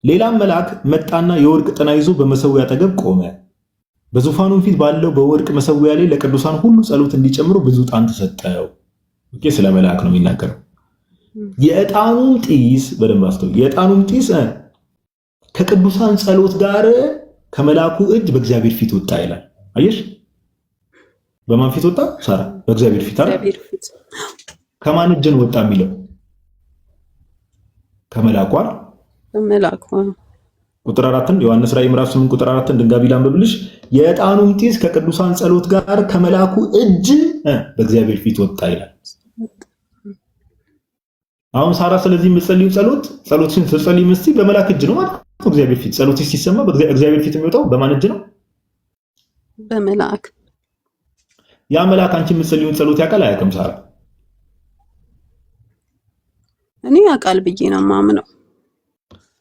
ሌላም መልአክ መጣና የወርቅ ጥና ይዞ በመሰዊያ አጠገብ ቆመ። በዙፋኑ ፊት ባለው በወርቅ መሰዊያ ላይ ለቅዱሳን ሁሉ ጸሎት እንዲጨምሩ ብዙ ዕጣን ተሰጠው። ኦኬ፣ ስለ መልአክ ነው የሚናገረው። የዕጣኑም ጢስ በደንብ አስተውል። የዕጣኑም ጢስ ከቅዱሳን ጸሎት ጋር ከመልአኩ እጅ በእግዚአብሔር ፊት ወጣ ይላል። አየሽ፣ በማን ፊት ወጣ? ሳራ በእግዚአብሔር ፊት አይደል? ከማን እጅ ነው ወጣ የሚለው? ከመልአኩ አይደል? ከመልአኩ። ቁጥር 4 ዮሐንስ ራእይ ምዕራፍ 8 ቁጥር 4 ድንጋቢ ላንብብልሽ። የዕጣኑም ጢስ ከቅዱሳን ጸሎት ጋር ከመልአኩ እጅ በእግዚአብሔር ፊት ወጣ ይላል። አሁን ሳራ ስለዚህ የምትጸልዩ ጸሎትሽን ስትጸልይ ምስቲ በመልአክ እጅ ነው ማለት ነው። እግዚአብሔር ፊት ጸሎትሽ ሲሰማ በእግዚአብሔር ፊት የሚወጣው በማን እጅ ነው? በመልአክ። ያ መልአክ አንቺ የምትጸልዩን ጸሎት ያውቃል አያውቅም? ሳራ እኔ ያውቃል ብዬ ነው የማምነው።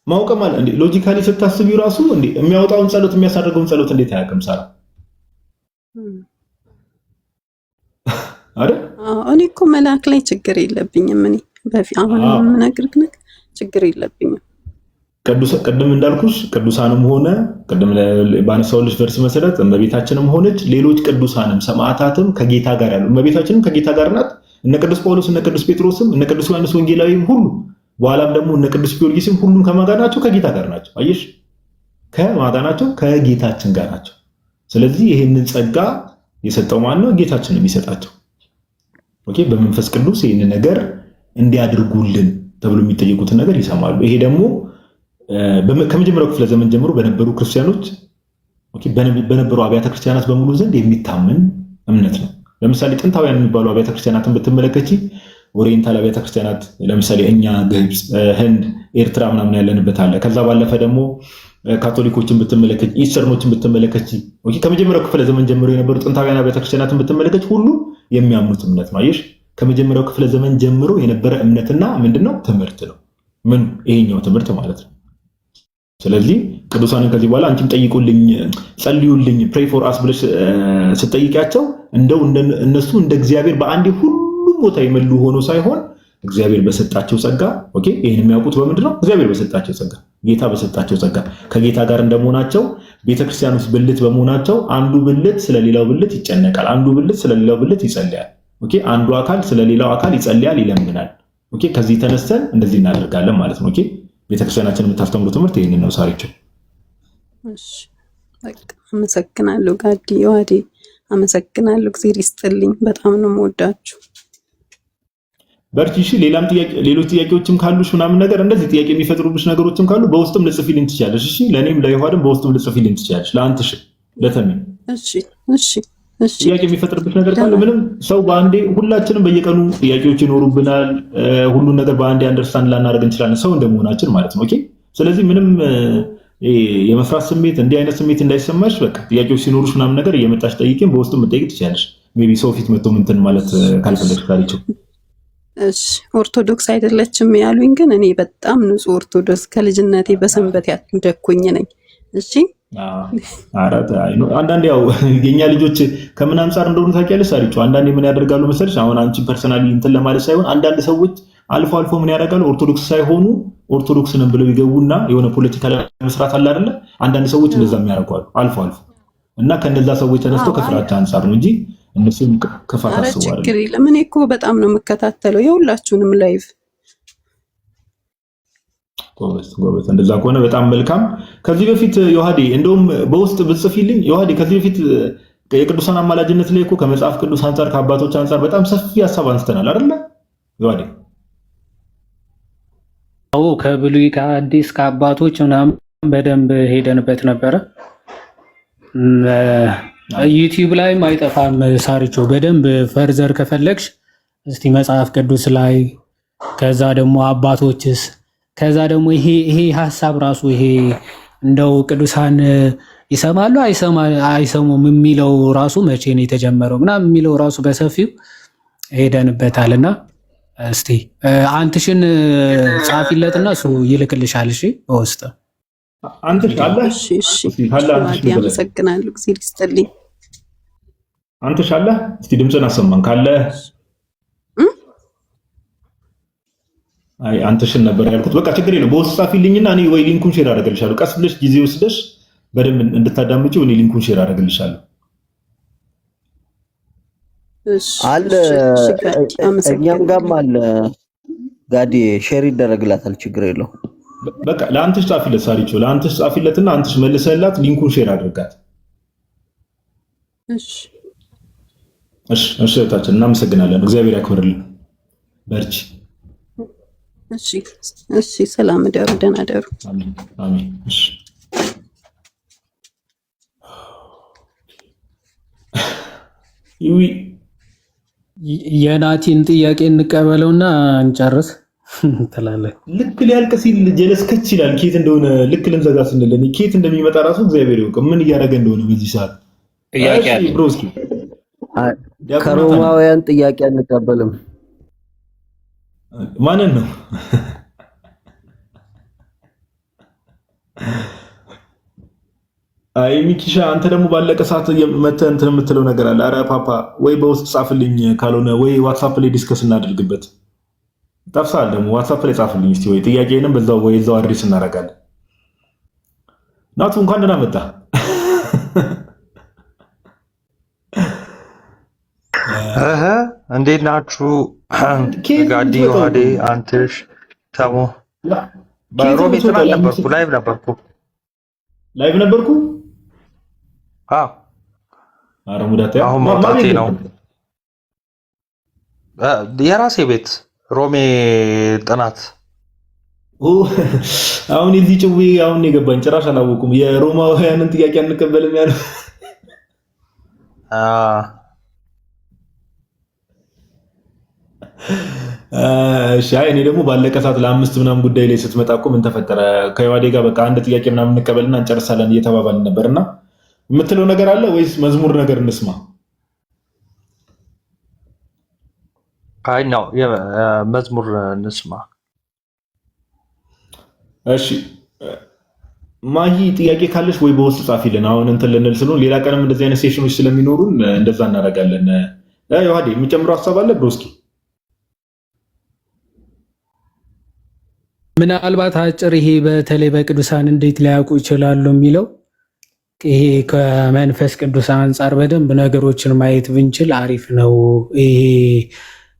ማውቀም አለ እንዴ? ሎጂካሊ ስታስቢው ራሱ እንዴ የሚያወጣውን ጸሎት የሚያሳርገውን ጸሎት እንዴት አያውቅም? ሳራ አይደል? እኔ እኮ መልአክ ላይ ችግር የለብኝም። እኔ አሁን የምነግርህ ነገር ችግር የለብኝም። ቅድም እንዳልኩሽ ቅዱሳንም ሆነ ቅድም ባነሳውልሽ ቨርስ መሰረት እመቤታችንም ሆነች ሌሎች ቅዱሳንም ሰማዕታትም ከጌታ ጋር ያሉ፣ እመቤታችንም ከጌታ ጋር ናት። እነ ቅዱስ ጳውሎስ እነ ቅዱስ ጴጥሮስም እነ ቅዱስ ዮሐንስ ወንጌላዊም ሁሉ በኋላም ደግሞ እነ ቅዱስ ጊዮርጊስም ሁሉም ከማን ጋር ናቸው? ከጌታ ጋር ናቸው። አየሽ፣ ከማን ጋር ናቸው? ከጌታችን ጋር ናቸው። ስለዚህ ይሄንን ጸጋ የሰጠው ማን ነው? ጌታችን ነው የሚሰጣቸው። ኦኬ፣ በመንፈስ ቅዱስ ይሄንን ነገር እንዲያድርጉልን ተብሎ የሚጠየቁትን ነገር ይሰማሉ። ይሄ ደግሞ ከመጀመሪያው ክፍለ ዘመን ጀምሮ በነበሩ ክርስቲያኖች በነበሩ አብያተ ክርስቲያናት በሙሉ ዘንድ የሚታመን እምነት ነው። ለምሳሌ ጥንታውያን የሚባሉ አብያተ ክርስቲያናትን ብትመለከቺ ኦሪየንታል አብያተ ክርስቲያናት ለምሳሌ እኛ ግብፅ፣ ህንድ፣ ኤርትራ ምናምን ያለንበት አለ። ከዛ ባለፈ ደግሞ ካቶሊኮችን ብትመለከቺ፣ ኢስተርኖችን ብትመለከቺ፣ ከመጀመሪያው ክፍለ ዘመን ጀምሮ የነበሩ ጥንታውያን አብያተ ክርስቲያናትን ብትመለከቺ ሁሉ የሚያምኑት እምነት ነው። አየሽ፣ ከመጀመሪያው ክፍለ ዘመን ጀምሮ የነበረ እምነትና ምንድነው? ትምህርት ነው። ምን ይሄኛው ትምህርት ማለት ነው። ስለዚህ ቅዱሳንን ከዚህ በኋላ አንቺም ጠይቁልኝ፣ ጸልዩልኝ ፕሬይ ፎር አስ ብለሽ ስትጠይቂያቸው እንደው እነሱ እንደ እግዚአብሔር በአንዴ ሁሉም ቦታ የመሉ ሆኖ ሳይሆን እግዚአብሔር በሰጣቸው ጸጋ። ኦኬ፣ ይሄን የሚያውቁት በምንድን ነው? እግዚአብሔር በሰጣቸው ጸጋ፣ ጌታ በሰጣቸው ጸጋ ከጌታ ጋር እንደመሆናቸው ቤተክርስቲያን ውስጥ ብልት በመሆናቸው አንዱ ብልት ስለሌላው ብልት ይጨነቃል፣ አንዱ ብልት ስለሌላው ብልት ይጸልያል። ኦኬ፣ አንዱ አካል ስለሌላው አካል ይጸልያል፣ ይለምናል። ኦኬ፣ ከዚህ ተነስተን እንደዚህ እናደርጋለን ማለት ነው። ኦኬ፣ ቤተክርስቲያናችን የምታስተምረው ትምህርት ይሄንን ነው። ሳሪቸው እሺ፣ በቃ አመሰግናለሁ። ጋዲ ዋዲ አመሰግናለሁ። እግዚአብሔር ይስጥልኝ። በጣም ነው የምወዳችሁ። በርቺ። እሺ፣ ሌሎች ጥያቄዎችም ካሉሽ ምናምን ነገር እንደዚህ ጥያቄ የሚፈጥሩብሽ ነገሮችም ካሉ በውስጥም ልጽፊልኝ ትችያለሽ። እሺ፣ ለኔም ለይሁዳም በውስጥም ልጽፊልኝ ትችያለሽ። ለአንተሽ ለተሚ ጥያቄ የሚፈጥርብሽ ነገር ካለ ምንም ሰው በአንዴ ሁላችንም በየቀኑ ጥያቄዎች ይኖሩብናል። ሁሉን ነገር በአንዴ አንደርስታንድ ላናደርግ እንችላለን፣ ሰው እንደመሆናችን ማለት ነው። ኦኬ፣ ስለዚህ ምንም የመፍራት ስሜት እንዲህ አይነት ስሜት እንዳይሰማሽ፣ በቃ ጥያቄዎች ሲኖሩሽ ምናምን ነገር እየመጣሽ ጠይቂም፣ በውስጥም መጠየቅ ትችያለሽ። ሜቢ ሰው ፊት መጥቶ ምንትን ማለት ካልፈለግሽ ካለችው። እሺ፣ ኦርቶዶክስ አይደለችም ያሉኝ፣ ግን እኔ በጣም ንጹህ ኦርቶዶክስ ከልጅነቴ በሰንበት ያደኩኝ ነኝ። እሺ፣ አንዳንድ ያው የኛ ልጆች ከምን አንጻር እንደሆኑ ታውቂያለሽ ሳሪቸው። አንዳንዴ ምን ያደርጋሉ መሰለሽ፣ አሁን አንቺ ፐርሰናሊ እንትን ለማለት ሳይሆን አንዳንድ ሰዎች አልፎ አልፎ ምን ያደርጋሉ፣ ኦርቶዶክስ ሳይሆኑ ኦርቶዶክስ ነን ብለው ይገቡና የሆነ ፖለቲካ መስራት አለ አይደለ? አንዳንድ ሰዎች እንደዛ የሚያደርጓሉ አልፎ አልፎ። እና ከነዛ ሰዎች ተነስተው ከፍራቻ አንጻር ነው እንጂ እነሱም ከፋታ አስበው አይደል? ችግር የለም። እኔ እኮ በጣም ነው የምከታተለው የሁላችሁንም ላይቭ። ጎበዝ። እንደዛ ከሆነ በጣም መልካም። ከዚህ በፊት ዮሐዴ እንደውም በውስጥ ብጽፊልኝ ዮሐዴ፣ ከዚህ በፊት የቅዱሳን አማላጅነት ላይ እኮ ከመጽሐፍ ቅዱስ አንጻር ከአባቶች አንጻር በጣም ሰፊ ሀሳብ አንስተናል አይደለ ዮሐዴ? አዎ፣ ከብሉይ ከአዲስ ከአባቶች ምናምን በደንብ ሄደንበት ነበረ። ዩቲዩብ ላይም አይጠፋም ሳሪቾ። በደንብ ፈርዘር ከፈለግሽ እስቲ መጽሐፍ ቅዱስ ላይ፣ ከዛ ደግሞ አባቶችስ፣ ከዛ ደግሞ ይሄ ሀሳብ ራሱ ይሄ እንደው ቅዱሳን ይሰማሉ አይሰሙም የሚለው ራሱ መቼ ነው የተጀመረው ምናምን የሚለው ራሱ በሰፊው ሄደንበታልና እስቲ አንትሽን ጻፊለትና እሱ ይልክልሻል። እሺ በውስጥ አንተሽ አለ አመሰግናለሁ። እግዚአብሔር ይስጥልኝ። አንተሽ አለ እስቲ ድምፅን አሰማን ካለ። አይ አንተሽን ነበር ያልኩት። በቃ ችግር የለም በውስጥ ጻፊልኝና እኔ ወይ ሊንኩን ሼር አደርግልሻለሁ። ቀስ ብለሽ ጊዜ ወስደሽ በደንብ እንድታዳምጪው እኔ ሊንኩን ሼር አደርግልሻለሁ። አለ እኛም ጋርም አለ ጋዲ ሼር ይደረግላታል። ችግር የለው። በቃ ለአንተሽ ጻፊለት ሳሪቾ፣ ለአንተሽ ጻፊለትና አንተሽ መልሰላት ሊንኩን ሼር አድርጋት። እሺ እታችን እናመሰግናለን። እግዚአብሔር ያክብርልን። በርቺ። እሺ ሰላም ደሩ፣ ደህና ደሩ። አሜን። እሺ የናቲን ጥያቄ እንቀበለውና እንጨርስ ትላለህ። ልክ ሊያልቅ ሲል ጀለስከች ይላል። ኬት እንደሆነ ልክ ልንዘጋ ስንል ኬት እንደሚመጣ ራሱ እግዚአብሔር ይወቅ ምን እያደረገ እንደሆነ በዚህ ሰዓት። ጥያቄ አለ ብሮስኪ፣ ከሮማውያን ጥያቄ አንቀበልም። ማንን ነው? አይ ሚኪሻ፣ አንተ ደግሞ ባለቀ ሰዓት መተህ እንትን የምትለው ነገር አለ። አረ ፓፓ ወይ በውስጥ ጻፍልኝ፣ ካልሆነ ወይ ዋትስአፕ ላይ ዲስከስ እናድርግበት። ጠፍሳል ደግሞ ዋትስአፕ ላይ ጻፍልኝ እስቲ፣ ወይ ጥያቄንም በዛው ወይ እዛው አድሬስ እናደርጋለን። ናቱ እንኳን ደህና መጣ። እንዴት ናችሁ? ጋዲ ዋዴ አንተሽ ተሞ በሮሜ ነበርኩ፣ ላይቭ ነበርኩ። አዎ አረ ሙዳት አሁን መውጣቴ ነው። የራሴ ቤት ሮሜ ጥናት። አሁን እዚህ ጭዌ አሁን የገባኝ ጭራሽ አላወኩም። የሮማውያንን ጥያቄ አንቀበልም ያለው እሺ። እኔ ደግሞ ባለቀ ሰዓት ለአምስት ምናምን ጉዳይ ላይ ስትመጣ እኮ ምን ተፈጠረ ከዮሐዴ ጋር በቃ አንድ ጥያቄ ምናምን እንቀበልና እንጨርሳለን እየተባባልን ነበርና የምትለው ነገር አለ ወይስ መዝሙር ነገር እንስማ? አይ ነው መዝሙር እንስማ። እሺ ማሂ ጥያቄ ካለሽ ወይ በውስጥ ጻፊልን። አሁን እንትን ልንል ስለሆነ ሌላ ቀንም እንደዚህ አይነት ሴሽኖች ስለሚኖሩን እንደዛ እናደርጋለን። ዮሐዴ የሚጨምረው ሀሳብ አለ ብሮስኪ? ምናልባት አጭር ይሄ በተለይ በቅዱሳን እንዴት ሊያውቁ ይችላሉ የሚለው ይሄ ከመንፈስ ቅዱስ አንጻር በደንብ ነገሮችን ማየት ብንችል አሪፍ ነው። ይሄ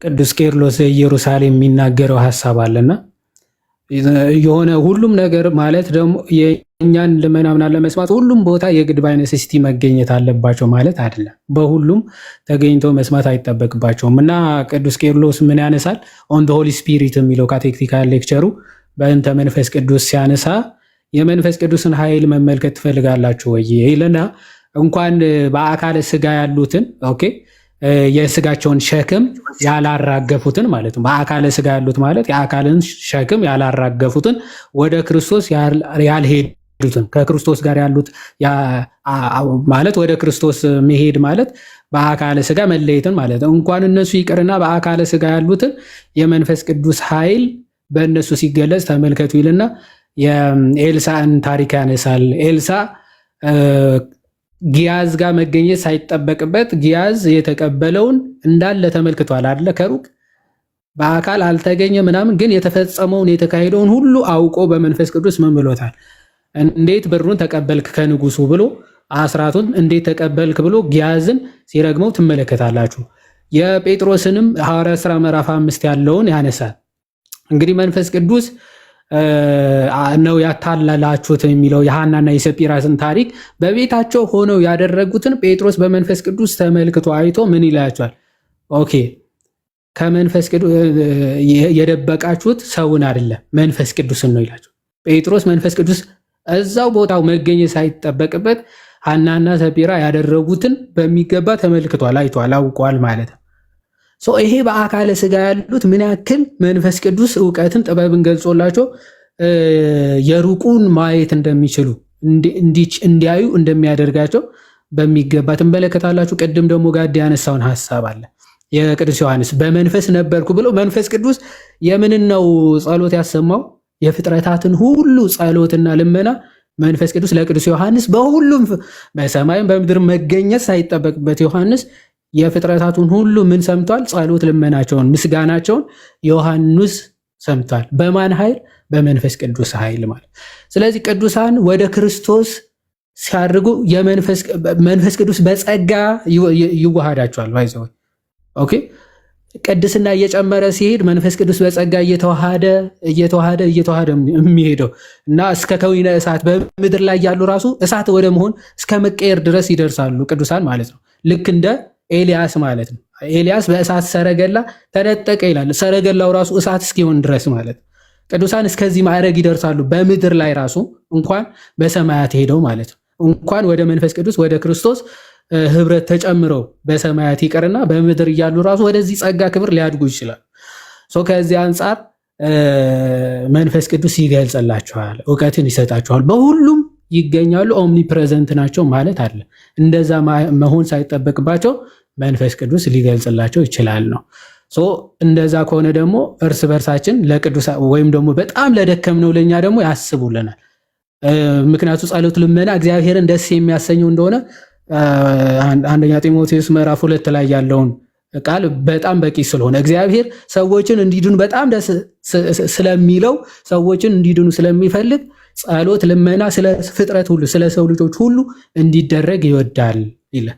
ቅዱስ ቄርሎስ ኢየሩሳሌም የሚናገረው ሀሳብ አለና የሆነ ሁሉም ነገር ማለት ደግሞ የእኛን ልመናምና ለመስማት ሁሉም ቦታ የግድ በአይነስስቲ መገኘት አለባቸው ማለት አይደለም። በሁሉም ተገኝቶ መስማት አይጠበቅባቸውም እና ቅዱስ ቄርሎስ ምን ያነሳል? ኦን ዘ ሆሊ ስፒሪት የሚለው ካቴክቲካል ሌክቸሩ በእንተ መንፈስ ቅዱስ ሲያነሳ የመንፈስ ቅዱስን ኃይል መመልከት ትፈልጋላችሁ ወይ ይልና እንኳን በአካለ ስጋ ያሉትን ኦኬ የስጋቸውን ሸክም ያላራገፉትን ማለት ነው። በአካለ ስጋ ያሉት ማለት የአካልን ሸክም ያላራገፉትን ወደ ክርስቶስ ያልሄዱትን ከክርስቶስ ጋር ያሉት ማለት ወደ ክርስቶስ መሄድ ማለት በአካለ ስጋ መለየትን ማለት ነው። እንኳን እነሱ ይቅርና በአካለ ስጋ ያሉትን የመንፈስ ቅዱስ ኃይል በእነሱ ሲገለጽ ተመልከቱ ይልና የኤልሳዕን ታሪክ ያነሳል። ኤልሳ ጊያዝ ጋር መገኘት ሳይጠበቅበት ጊያዝ የተቀበለውን እንዳለ ተመልክቷል አይደለ? ከሩቅ በአካል አልተገኘ ምናምን፣ ግን የተፈጸመውን የተካሄደውን ሁሉ አውቆ በመንፈስ ቅዱስ ምን ብሎታል? እንዴት ብሩን ተቀበልክ ከንጉሱ ብሎ አስራቱን እንዴት ተቀበልክ ብሎ ጊያዝን ሲረግመው ትመለከታላችሁ። የጴጥሮስንም ሐዋርያት ሥራ ምዕራፍ 5 ያለውን ያነሳል። እንግዲህ መንፈስ ቅዱስ ነው ያታለላችሁት የሚለው የሐናና የሰጲራስን ታሪክ በቤታቸው ሆነው ያደረጉትን ጴጥሮስ በመንፈስ ቅዱስ ተመልክቶ አይቶ ምን ይላቸዋል? ኦኬ ከመንፈስ ቅዱስ የደበቃችሁት ሰውን አይደለም መንፈስ ቅዱስን ነው ይላቸው። ጴጥሮስ መንፈስ ቅዱስ እዛው ቦታው መገኘት ሳይጠበቅበት ሐናና ሰጲራ ያደረጉትን በሚገባ ተመልክቷል፣ አይቷል፣ አውቋል ማለት ነው። ይሄ በአካለ ስጋ ያሉት ምን ያክል መንፈስ ቅዱስ እውቀትን ጥበብን ገልጾላቸው የሩቁን ማየት እንደሚችሉ እንዲያዩ እንደሚያደርጋቸው በሚገባ ትመለከታላችሁ። ቅድም ደግሞ ጋድ ያነሳውን ሐሳብ አለ የቅዱስ ዮሐንስ በመንፈስ ነበርኩ ብሎ መንፈስ ቅዱስ የምንን ነው ጸሎት ያሰማው? የፍጥረታትን ሁሉ ጸሎትና ልመና መንፈስ ቅዱስ ለቅዱስ ዮሐንስ በሁሉም በሰማይም በምድር መገኘት ሳይጠበቅበት ዮሐንስ የፍጥረታቱን ሁሉ ምን ሰምቷል? ጸሎት ልመናቸውን፣ ምስጋናቸውን ዮሐንስ ሰምቷል። በማን ኃይል? በመንፈስ ቅዱስ ኃይል ማለት። ስለዚህ ቅዱሳን ወደ ክርስቶስ ሲያርጉ መንፈስ ቅዱስ በጸጋ ይዋሃዳቸዋል። ባይዘው ኦኬ። ቅድስና እየጨመረ ሲሄድ መንፈስ ቅዱስ በጸጋ እየተዋሃደ የሚሄደው እና እስከ ከዊነ እሳት በምድር ላይ ያሉ ራሱ እሳት ወደ መሆን እስከ መቀየር ድረስ ይደርሳሉ ቅዱሳን ማለት ነው። ልክ እንደ ኤልያስ ማለት ነው። ኤልያስ በእሳት ሰረገላ ተነጠቀ ይላል። ሰረገላው ራሱ እሳት እስኪሆን ድረስ ማለት ነው። ቅዱሳን እስከዚህ ማዕረግ ይደርሳሉ። በምድር ላይ ራሱ እንኳን በሰማያት ሄደው ማለት ነው። እንኳን ወደ መንፈስ ቅዱስ ወደ ክርስቶስ ህብረት ተጨምረው በሰማያት ይቀርና በምድር እያሉ ራሱ ወደዚህ ጸጋ ክብር ሊያድጉ ይችላል። ከዚህ አንጻር መንፈስ ቅዱስ ይገልጽላቸዋል፣ እውቀትን ይሰጣቸዋል፣ በሁሉም ይገኛሉ፣ ኦምኒ ፕሬዘንት ናቸው ማለት አለ። እንደዛ መሆን ሳይጠበቅባቸው መንፈስ ቅዱስ ሊገልጽላቸው ይችላል ነው። እንደዛ ከሆነ ደግሞ እርስ በርሳችን ለቅዱስ ወይም ደግሞ በጣም ለደከምነው ለኛ ደግሞ ያስቡልናል። ምክንያቱ ጸሎት ልመና እግዚአብሔርን ደስ የሚያሰኘው እንደሆነ አንደኛ ጢሞቴዎስ ምዕራፍ 2 ላይ ያለውን ቃል በጣም በቂ ስለሆነ እግዚአብሔር ሰዎችን እንዲድኑ በጣም ደስ ስለሚለው ሰዎችን እንዲድኑ ስለሚፈልግ ጸሎት ልመና ስለ ፍጥረት ሁሉ ስለ ሰው ልጆች ሁሉ እንዲደረግ ይወዳል ይላል።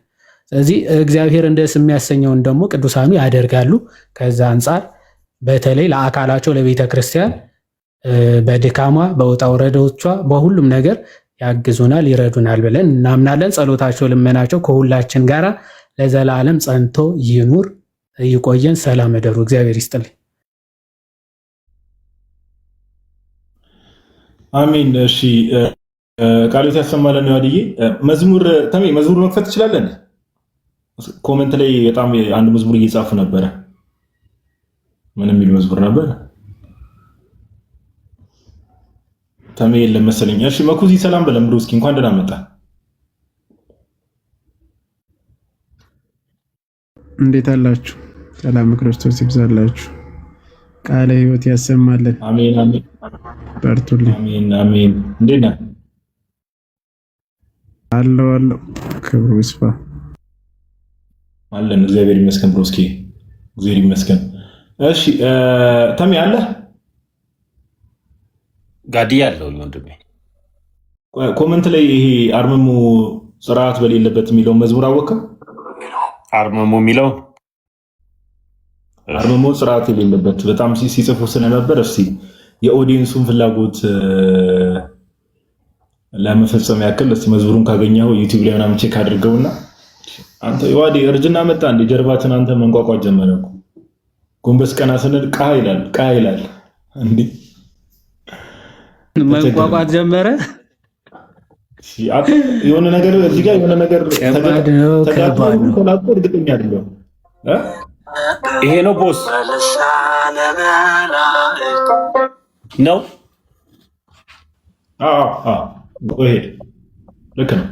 ስለዚህ እግዚአብሔርን ደስ የሚያሰኘውን ደግሞ ቅዱሳኑ ያደርጋሉ። ከዛ አንጻር በተለይ ለአካላቸው ለቤተ ክርስቲያን በድካሟ በውጣ ውረዶቿ በሁሉም ነገር ያግዙናል፣ ይረዱናል ብለን እናምናለን። ጸሎታቸው ልመናቸው ከሁላችን ጋር ለዘላለም ጸንቶ ይኑር። ይቆየን። ሰላም እደሩ። እግዚአብሔር ይስጥልኝ። አሜን። እሺ ቃሎት ያሰማለን። ያድዬ መዝሙር መክፈት ትችላለን። ኮሜንት ላይ በጣም አንድ መዝሙር እየጻፉ ነበረ። ምን የሚል መዝሙር ነበር? ተሜ የለም መሰለኝ። እሺ መኩዚ ሰላም በለም ብሎ እስኪ እንኳን ደህና መጣ። እንዴት አላችሁ? ሰላም ክርስቶስ ይብዛላችሁ። ቃለ ሕይወት ያሰማልን። አሜን አሜን። በርቱልኝ። አሜን አሜን። እንዴት ነህ? አለው ክብሩ ይስፋ አለን። እግዚአብሔር ይመስገን ብሎ እስኪ እግዚአብሔር ይመስገን። እሺ ተሜ አለ ጋዲ ያለው ወንድሜ ኮሜንት ላይ ይሄ አርምሞ ስርዓት በሌለበት የሚለው መዝሙር አወቀው። አርምሞ የሚለው አርምሞ ስርዓት የሌለበት በጣም ሲጽፉ ስለነበር እስቲ የኦዲየንሱን ፍላጎት ለመፈጸም ያክል እስቲ መዝሙሩን ካገኘው ዩቲዩብ ላይ ምናምን ቼክ አድርገውና አንተ ይዋዲ እርጅና መጣ እንደ ጀርባችን አንተ መንቋቋት ጀመረ እኮ ጎንበስ ቀና ስንል ቃ ይላል እንዴ መንቋቋት ጀመረ። የሆነ ነገር እዚህ ጋር የሆነ ነገር ተጋጥሞ እርግጠኛ አይደለም። ይሄ ነው ቦስ ነው። ይሄ ልክ ነው።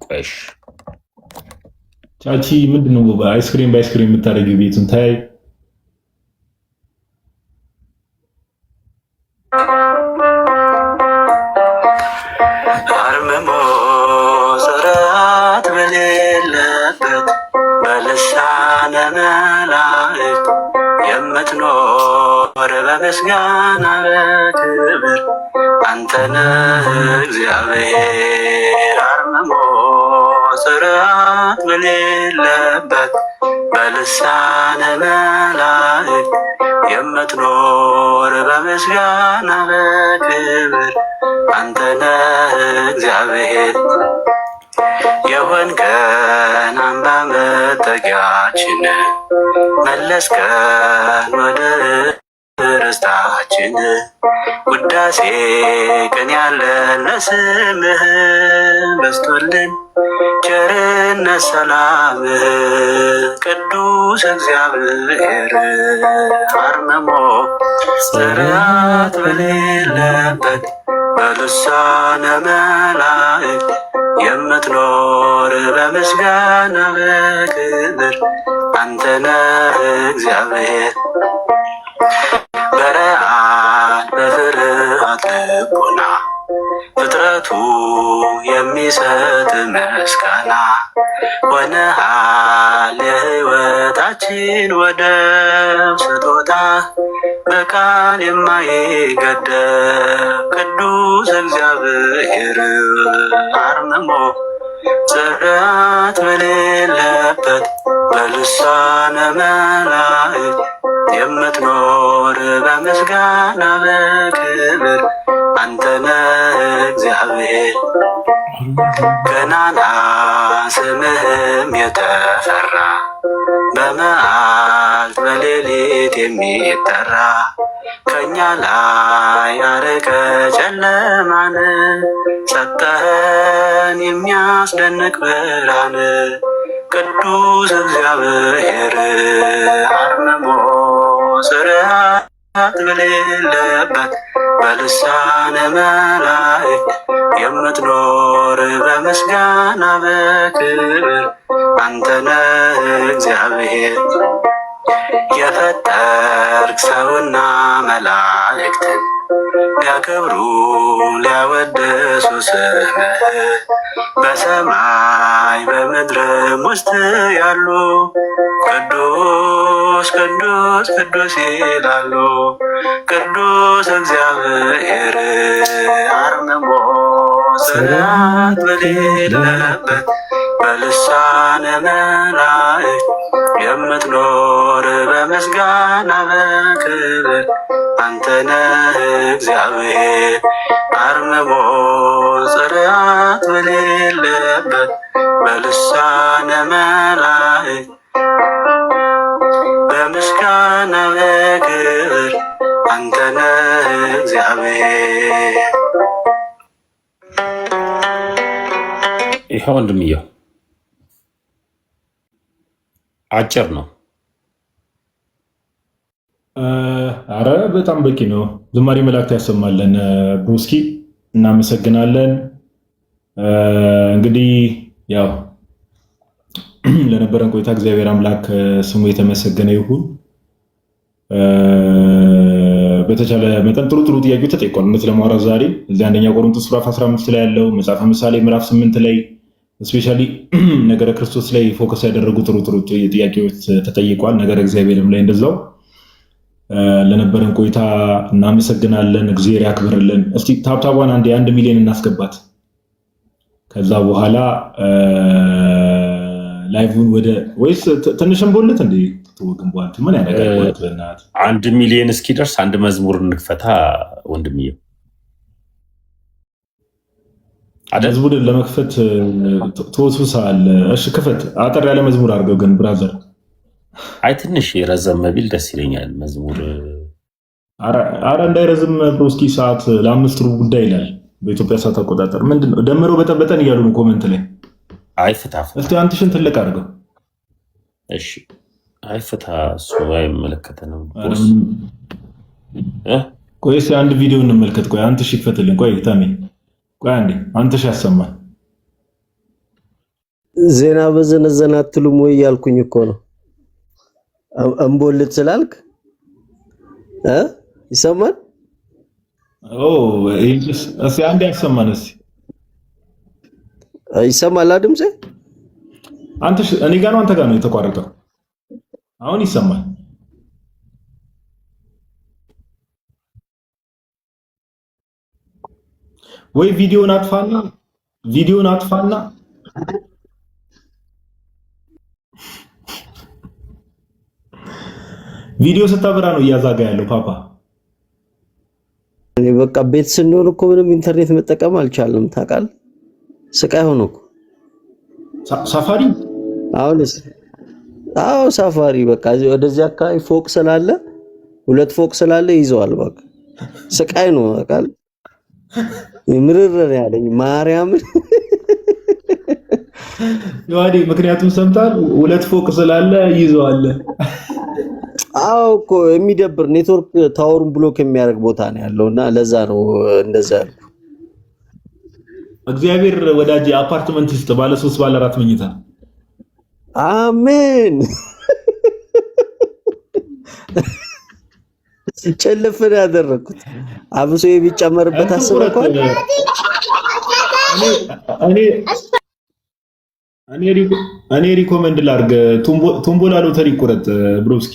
ቆሽ ቻቺ ምንድነው በአይስክሪም የምታደርጊው? ቤቱን ታይ አርምሞ ስርዓት በሌለበት በልሳነ መላእክት የምትኖር በምስጋና በክብር አንተነህ እግዚአብሔር። አርምሞ ስርዓት በሌለበት በልሳነ መላእክት የምትኖር በምስጋና በክብር አንተነህ እግዚአብሔር። የሆንከን አምባ መጠጊያችን መለስከን ወደ ርስታችን ውዳሴ ቅን ያለን ለስምህ በስቶልን ቸርነት ሰላምህ ቅዱስ እግዚአብሔር አርምሞ ጽርዓት በሌለበት በልሳነ መላእክት የምትኖር በምስጋና በክብር አንተነህ እግዚአብሔር በረአድ በፍርሃት ልቦና ፍጥረቱ የሚሰጥ ምስጋና ሆነሃል የሕይወታችን ወደብ ስጦታ በቃል የማይገደብ ቅዱስ እግዚአብሔር አርምሞ ጽርዓት በሌለበት በልሳነ መላእክት የምትኖር በምስጋና በክብር አንተነህ እግዚአብሔር ገናና ስምህም የተፈራ በመዓልት በሌሊት የሚጠራ ከኛ ላይ አርቀ ጨለማን ሰጠኸን የሚያስደንቅ ብርሃን ቅዱስ እግዚአብሔር አርምሞ ጽርዓት በሌለበት በልሳነ መላእክት የምትኖር በምስጋና በክብር አንተነህ እግዚአብሔር የፈጠርክ ሰውና መላእክትን ሊያከብሩ ሊያወድሱ ስምህ በሰማይ በምድርም ውስጥ ያሉ ቅዱስ ቅዱስ ቅዱስ ይላሉ። ቅዱስ እግዚአብሔር አርምሞ ጽርዓት በሌለበት በልሳነ መላእክት የምትኖር በምስጋና በክብር አንተነህ እግዚአብሔር አርምሞ ጽርዓት በሌለበት በልሳነ መላእክት በምስጋና በክብር አንተነህ እግዚአብሔር። ይሄ ወንድምየው አጭር ነው። አረ በጣም በቂ ነው። ዝማሬ መላእክት ያሰማለን። ብሩስኪ እናመሰግናለን። እንግዲህ ያው ለነበረን ቆይታ እግዚአብሔር አምላክ ስሙ የተመሰገነ ይሁን። በተቻለ መጠን ጥሩ ጥሩ ጥያቄዎች ተጠይቋል። እውነት ለማውራት ዛሬ እዚህ አንደኛ ቆሮንቶስ ምዕራፍ 15 ላይ ያለው መጽሐፈ ምሳሌ ምዕራፍ 8 ላይ ስፔሻሊ ነገረ ክርስቶስ ላይ ፎከስ ያደረጉ ጥሩ ጥሩ ጥያቄዎች ተጠይቋል። ነገረ እግዚአብሔርም ላይ እንደዛው። ለነበረን ቆይታ እናመሰግናለን። እግዚአብሔር ያክብርልን። እስቲ ታብታቧን አንድ 1 ሚሊዮን እናስገባት። ከዛ በኋላ ላይቭን ወደ ወይስ ትንሽም ቦልት እንዴ ተወግን በኋላ ምን ያደርጋል? 1 ሚሊዮን እስኪደርስ አንድ መዝሙር እንክፈታ ወንድምዬ። መዝሙር ለመክፈት ተወስውሳል። እሺ ክፈት። አጠር ያለ መዝሙር አድርገው ግን ብራዘር። አይ ትንሽ ረዘም ቢል ደስ ይለኛል መዝሙር። አረ እንዳይረዝም ብሮስኪ፣ ሰዓት ለ5 ሩብ ጉዳይ ይላል በኢትዮጵያ ሰዓት አቆጣጠር። ምንድነው ደምረው በጠበጠን እያሉ ነው ኮሜንት ላይ። አይ ፍታ እስቲ አንተሽን ትልቅ አድርገው። እሺ አይ ፍታ፣ እሱ አይመለከተንም። ቆይ እስቲ አንድ ቪዲዮ እንመልከት። ቆይ አንተሽ ይክፈትልን። ቆይ ታሜ ቆይ አንዴ አንተሽ ያሰማል። ዜና በዘነዘና አትሉም ወይ ያልኩኝ እኮ ነው። እምቦልት ስላልክ ይሰማል? እስኪ አንዴ ያሰማን። እስኪ ይሰማል ድምጼ? አንተሽ እኔ ጋር ነው አንተ ጋር ነው የተቋረጠው? አሁን ይሰማል? ወይ ቪዲዮን አጥፋና ቪዲዮ ስታበራ ነው እያዛጋ ያለው ፓፓ። እኔ በቃ ቤት ስንሆን እኮ ምንም ኢንተርኔት መጠቀም አልቻለም። ታውቃለህ? ስቃይ ሆኖ እኮ ሳፋሪ። አዎ ሳፋሪ። በቃ ወደዚህ አካባቢ ፎቅ ስላለ 2 ፎቅ ስላለ ይዘዋል። በቃ ስቃይ ነው አቃል ምርር ያለኝ ማርያምን ዮሐዴ ምክንያቱም ሰምታል 2 ፎቅ ስላለ ይዘዋል። አዎ እኮ የሚደብር ኔትወርክ ታወሩን ብሎክ የሚያደርግ ቦታ ነው ያለውና ለዛ ነው እንደዛ ያለው። እግዚአብሔር ወዳጅ አፓርትመንት ውስጥ ባለ 3 ባለ 4 መኝታ አሜን። ጨልፍን ያደረኩት አብሶ የሚጨመርበት አስበኳል። እኔ ሪኮመንድ ላርግ ቶምቦላ ሎተሪ ቁረጥ ብሮስኪ።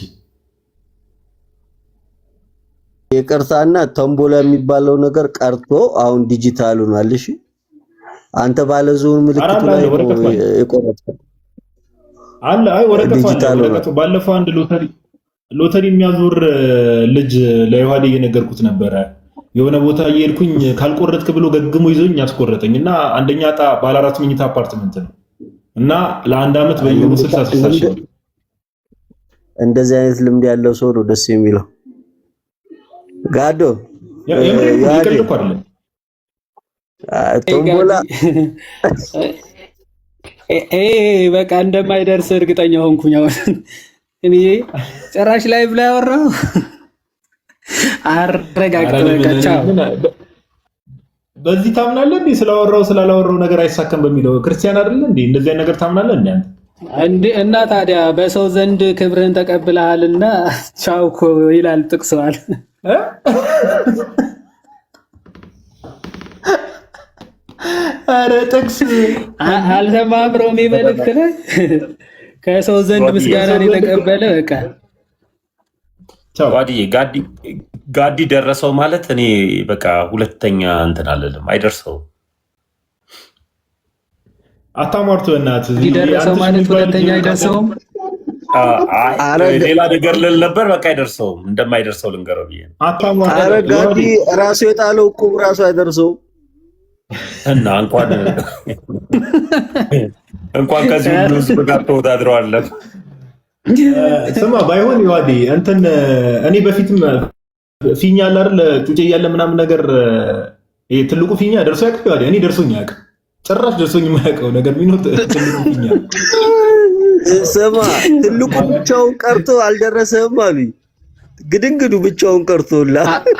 ይቅርታና ቶምቦላ የሚባለው ነገር ቀርቶ አሁን ዲጂታል ሆኗል። እሺ አንተ ባለ ዞን ምልክቱ ላይ የቆረጥከው አለ። አይ ወረቀቱ ባለፈው አንድ ሎተሪ የሚያዞር ልጅ ለዮሐዴ እየነገርኩት ነበረ። የሆነ ቦታ እየሄድኩኝ ካልቆረጥክ ብሎ ገግሞ ይዞኝ ያስቆረጠኝ እና አንደኛ ዕጣ ባለ 4 መኝታ አፓርትመንት ነው እና ለአንድ አመት በየወሩ 60 ሺህ። እንደዚህ አይነት ልምድ ያለው ሰው ነው ደስ የሚለው። ጋዶ ይቀልኩ አይደለም ቶምቦላ በቃ እንደማይደርስ እርግጠኛ ሆንኩኝ። አሁን እኔ ጭራሽ ላይ ብላ ያወራው አረጋግጥ በቃ ቻው። በዚህ ታምናለህ እንዴ? ስላወራው ስላላወራው ነገር አይሳካም በሚለው ክርስቲያን አይደለ እንዴ? እንደዚህ አይነት ነገር ታምናለህ እንዴ አንተ? እና ታዲያ በሰው ዘንድ ክብርን ተቀብለሃልና ቻው እኮ ይላል ጥቅሰዋል። አረ ጥቅስ አልሰማህም? ሮሜ መልእክት ላይ ከሰው ዘንድ ምስጋናን የተቀበለ በቃ ጋዲ ደረሰው ማለት እኔ በቃ ሁለተኛ እንትን አለልም አይደርሰውም። አታሟርቱ እናትህ ደረሰው ማለት ሁለተኛ አይደርሰውም። ሌላ ነገር ልል ነበር። በቃ አይደርሰውም። እንደማይደርሰው ልንገረው ብዬ ነው። አረ ጋዲ ራሱ የጣለው ቁብ ራሱ አይደርሰውም እና እንኳን ከዚህ ሁሉ ህዝብ ጋር ተወዳድረዋለን። ስማ ባይሆን ዮሐዴ እንትን እኔ በፊትም ፊኛ አለ አይደል ጩጬ እያለ ምናምን ነገር ይሄ ትልቁ ፊኛ ደርሶ ያውቅ ዮሐዴ? እኔ ደርሶኝ ያውቅ ጭራሽ ደርሶኝ የማያውቀው ነገር ቢኖር ትልቁ ፊኛ። ስማ ትልቁ ብቻውን ቀርቶ አልደረሰም አሉኝ። ግድንግዱ ብቻውን ቀርቶላ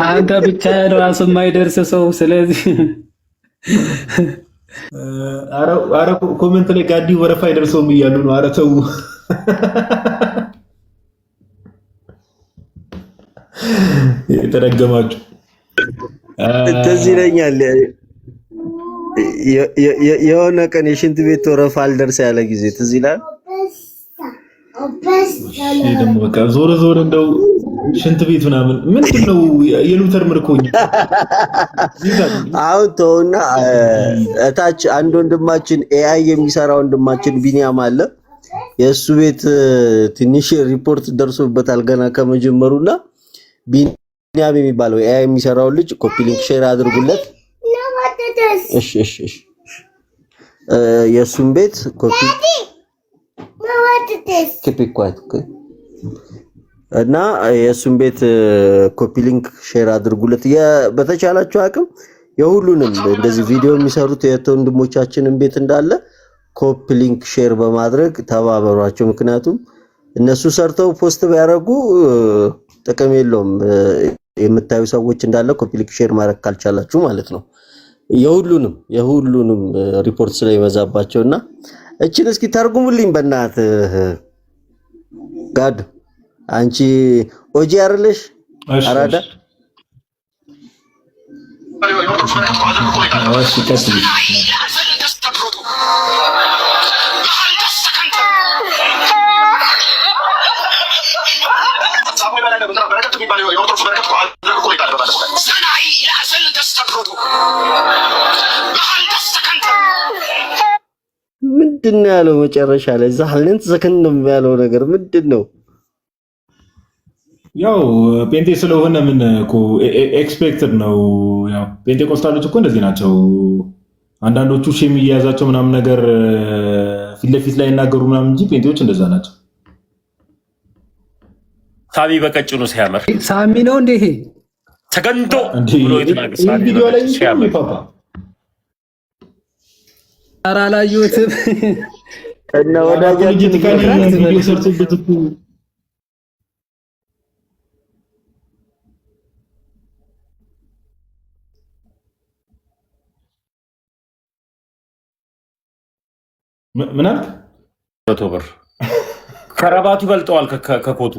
አንተ ብቻ ራሱ የማይደርስ ሰው። ስለዚህ አረ ኮሜንት ላይ ጋዲ ወረፋ አይደርሰውም እያሉ ነው። አረ ተው የተረገማችሁ። ትዝ ይለኛል የሆነ ቀን የሽንት ቤት ወረፋ አልደርስ ያለ ጊዜ ትዝ ይላል። ደግሞ በቃ ዞር እንደው ሽንት ቤት ምናምን ምንድን ነው የሉተር ምርኮኝ። አሁን ተውና እታች አንድ ወንድማችን ኤአይ የሚሰራ ወንድማችን ቢኒያም አለ። የእሱ ቤት ትንሽ ሪፖርት ደርሶበታል ገና ከመጀመሩና ቢኒያም የሚባለው ኤአይ የሚሰራው ልጅ ኮፒ ሊንክ ሼር አድርጉለት። እሺ የእሱን ቤት ኮፒ እና የእሱን ቤት ኮፒ ሊንክ ሼር አድርጉለት። በተቻላችሁ አቅም የሁሉንም እንደዚህ ቪዲዮ የሚሰሩት የወንድሞቻችንን ቤት እንዳለ ኮፒ ሊንክ ሼር በማድረግ ተባበሯቸው። ምክንያቱም እነሱ ሰርተው ፖስት ቢያደርጉ ጥቅም የለውም። የምታዩ ሰዎች እንዳለ ኮፒ ሊንክ ሼር ማድረግ ካልቻላችሁ ማለት ነው። የሁሉንም ሪፖርት ስለሚበዛባቸውና እቺን እስኪ ተርጉሙልኝ በእናትህ ጋዱ። አንቺ ኦጂ አይደለሽ? አራዳ ምንድነው ያለው መጨረሻ ላይ ዛህልን ሰከንድ ያለው ነገር ምንድነው? ያው ፔንቴ ስለሆነ ምን እኮ ኤክስፔክትድ ነው። ያው ፔንቴኮስታሎች እኮ እንደዚህ ናቸው። አንዳንዶቹ ሼም እየያዛቸው ምናምን ነገር ፊት ለፊት ላይ ይናገሩ ምናምን እንጂ ፔንቴዎች እንደዛ ናቸው። ሳሚ በቀጭኑ ሲያምር ሳሚ ነው እንዴ? ይሄ ተገንዶ ብሎ የተናገረ ቪዲዮ ላይ ፓፓ አላየሁትም እና ወዳጃችን ቪዲዮ ሰርቶበት እኮ ምን አልክ? 100 ብር ከረባቱ ይበልጠዋል ከኮቱ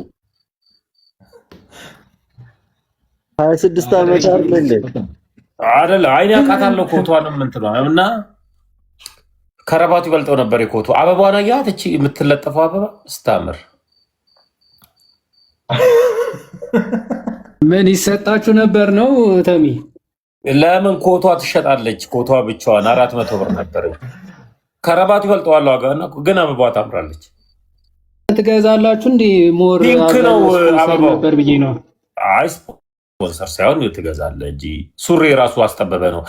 26 ዓመት አይደል? አይኔ አውቃታለሁ ኮቷንም እንትን ነው እና ከረባቱ ይበልጠው ነበር የኮቱ። አበባዋን አያት? እቺ የምትለጠፈው አበባ ስታምር ምን ይሰጣችሁ ነበር ነው ተሚ? ለምን ኮቷ ትሸጣለች? ኮቷ ብቻዋን 400 ብር ነበር። ከረባቱ ይበልጠዋል ዋጋና፣ ግን አበባዋ ታምራለች። ትገዛላችሁ እንዴ? ሞር ፒንክ ነው አበባው ነበር ብዬ ነው። አይ ስፖንሰር ሳይሆን ትገዛለህ እንጂ ሱሪ ራሱ አስጠበበ ነው።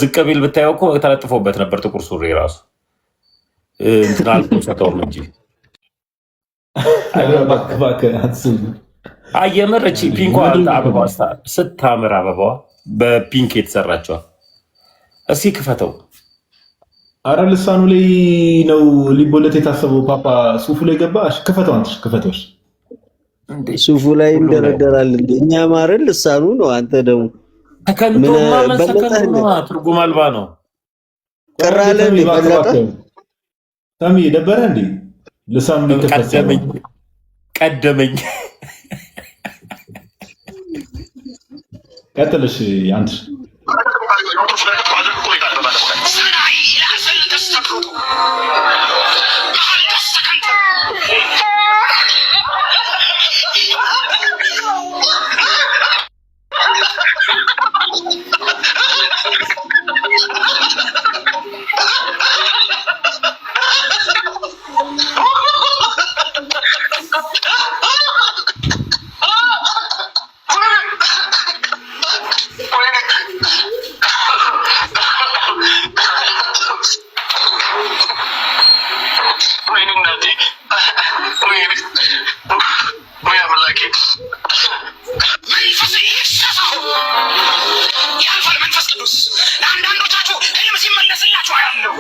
ዝቅ ቢል ብታየው እኮ ተለጥፎበት ነበር ጥቁር ሱሪ ራሱ እንትን አልቆሰጠውም እንጂ አየምር እቺ ፒንኳ አበባ ስታምር አበባዋ በፒንክ የተሰራቸዋል። እስኪ ክፈተው። አረ ልሳኑ ላይ ነው ሊቦለት የታሰበው። ፓፓ ሱፉ ላይ ገባ። ክፈተው አንተ ክፈተው። ሱፉ ላይ እንደረደራል እንዴ? እኛ ማረን ልሳኑ ነው። አንተ ደግሞ ተከንቶማ መሰከንቶ ትርጉም አልባ ነው። ቀራለ እንዴ? በለጠ ታሚ ደበረ እንዴ? ልሳኑ ሊከፈት ቀደመኝ። ቀጥልሽ አንተ ለአንዳንዶቻችሁ ህልም ሲመለስላችሁ አያለሁ።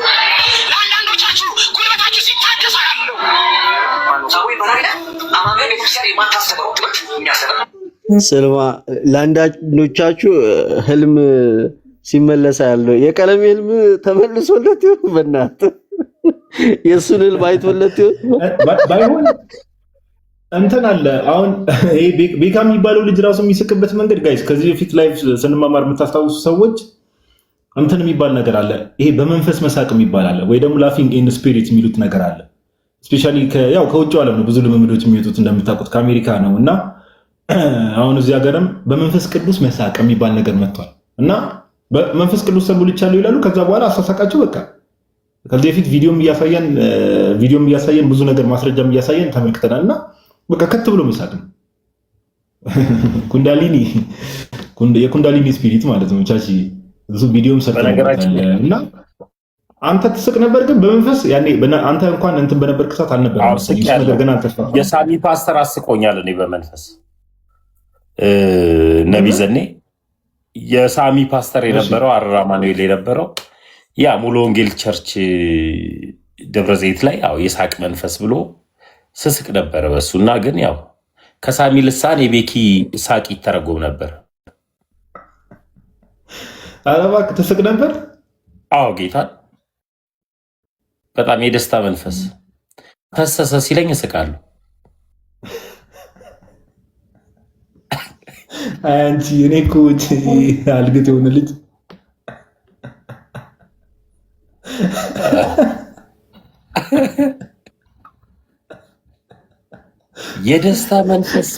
ለአንዳንዶቻችሁ ጉልበታችሁ ሲታደስ አያለሁ። ስልማ ለአንዳንዶቻችሁ ህልም ሲመለስ አያለሁ። የቀለም ህልም ተመልሶለት ይሁን በእናትህ የእሱን ህልም አይቶለት ይሁን ባይሆን እንትን አለ። አሁን ይሄ ቤካ የሚባለው ልጅ ራሱ የሚስቅበት መንገድ ጋይስ፣ ከዚህ በፊት ላይፍ ስንማማር የምታስታውሱ ሰዎች እንትን የሚባል ነገር አለ። ይሄ በመንፈስ መሳቅ የሚባል አለ፣ ወይ ደግሞ ላፊንግ ኢን ስፒሪት የሚሉት ነገር አለ። ስፔሻሊ ያው ከውጭ ዓለም ነው ብዙ ልምምዶች የሚወጡት እንደምታውቁት ከአሜሪካ ነው። እና አሁን እዚህ ሀገርም በመንፈስ ቅዱስ መሳቅ የሚባል ነገር መጥቷል። እና በመንፈስ ቅዱስ ሰንብልቻለሁ ይላሉ። ከዛ በኋላ አሳሳቃቸው በቃ ከዚህ በፊት ቪዲዮም እያሳየን ብዙ ነገር ማስረጃም እያሳየን ተመልክተናል። እና በቃ ከት ብሎ መሳቅ ነው። ኩንዳሊኒ የኩንዳሊኒ ስፒሪት ማለት ነው። ቻቺ ብዙ ቪዲዮም ሰርተናል። እና አንተ ትስቅ ነበር፣ ግን በመንፈስ ያኔ አንተ እንኳን እንትን በነበርክ ሰዓት አልነበረም መሰለኝ ነገር ገና አልተስፋፋም። የሳሚ ፓስተር አስቆኛል። እኔ በመንፈስ ነብይ ዘኔ የሳሚ ፓስተር የነበረው አረራ ማኑኤል የነበረው ያ ሙሉ ወንጌል ቸርች ደብረ ዘይት ላይ ያው የሳቅ መንፈስ ብሎ ስስቅ ነበረ በሱና። ግን ያው ከሳሚ ልሳን የቤኪ ሳቅ ይተረጎም ነበር። ኧረ እባክህ ትስቅ ነበር? አዎ ጌታን በጣም የደስታ መንፈስ ፈሰሰ ሲለኝ እስቃለሁ። አንቺ እኔ እኮ አልግት የሆነ ልጅ የደስታ መንፈስ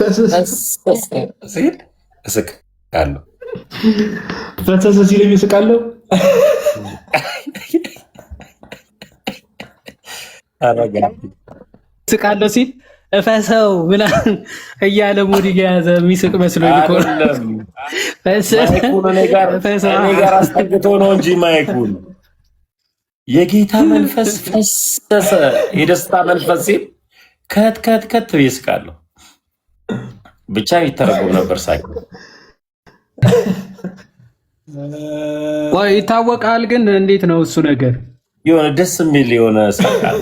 ሲል እስቃለሁ። ፈሰሰ ሲለኝ እስቃለሁ። ስቃለሁ ሲል እፈሰው ምናምን እያለ ሙድ እየያዘ የሚስቅ መስሎ እኔ ጋር አስጠግቶ ነው እንጂ ማይኩን የጌታ መንፈስ ፈሰሰ የደስታ መንፈስ ሲል ከት ብዬ እስቃለሁ። ብቻ ይተረጎም ነበር ሳይ ቆይ ይታወቃል። ግን እንዴት ነው እሱ ነገር? የሆነ ደስ የሚል የሆነ ሳቃል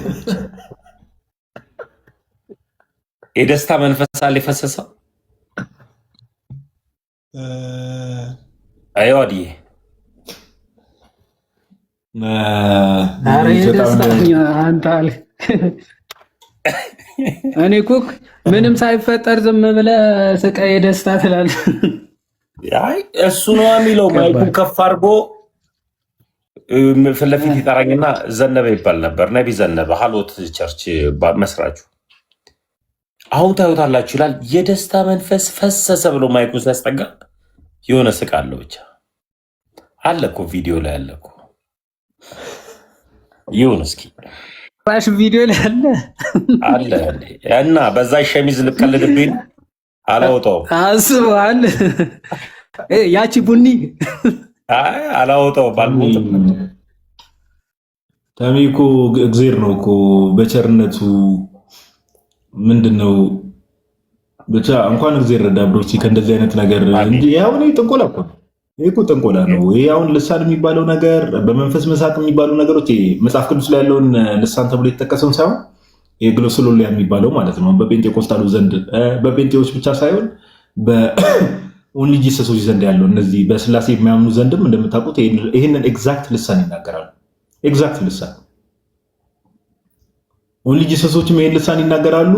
የደስታ መንፈስ አለ የፈሰሰው። አይዋዲ እኔ እኮ ምንም ሳይፈጠር ዝም ብለህ ስቃይ የደስታ ትላለህ። አይ እሱ ነው የሚለው። ማይኩን ከፍ አድርጎ ፊት ለፊት ይጠራኝና ዘነበ ይባል ነበር። ነቢ ዘነበ ሀሎት ቸርች መስራቹ። አሁን ታዩታላችሁ ይላል። የደስታ መንፈስ ፈሰሰ ብሎ ማይኩን ሲያስጠጋ የሆነ ስቃለሁ ብቻ አለ እኮ ቪዲዮ ላይ አለ እኮ። ይሁን እስኪ ራሽ ቪዲዮ ላይ አለ እና በዛ ሸሚዝ ልቀልድብኝ አላወጣው አስበዋል። ያቺ ቡኒ አላወጣው ባልሞት ተሚኮ እግዚአብሔር ነው እኮ በቸርነቱ ምንድነው ብቻ እንኳን እግዚአብሔር ረዳ ብሮች ከእንደዚህ አይነት ነገር እንጂ ያው ነው ጥንቆላ እኮ ይሄ እኮ ጥንቆላ ነው። ይሄ አሁን ልሳን የሚባለው ነገር በመንፈስ መሳቅ የሚባሉ ነገሮች መጽሐፍ ቅዱስ ላይ ያለውን ልሳን ተብሎ የተጠቀሰውን ሳይሆን የግሎሶሎሊያ የሚባለው ማለት ነው። በጴንጤቆስታሉ ዘንድ በጴንጤዎች ብቻ ሳይሆን በኦንሊ ጂሰሶች ዘንድ ያለው እነዚህ በስላሴ የሚያምኑ ዘንድም እንደምታውቁት ይህንን ኤግዛክት ልሳን ይናገራሉ። ኤግዛክት ልሳን ኦንሊ ጂሰሶችም ይህን ልሳን ይናገራሉ።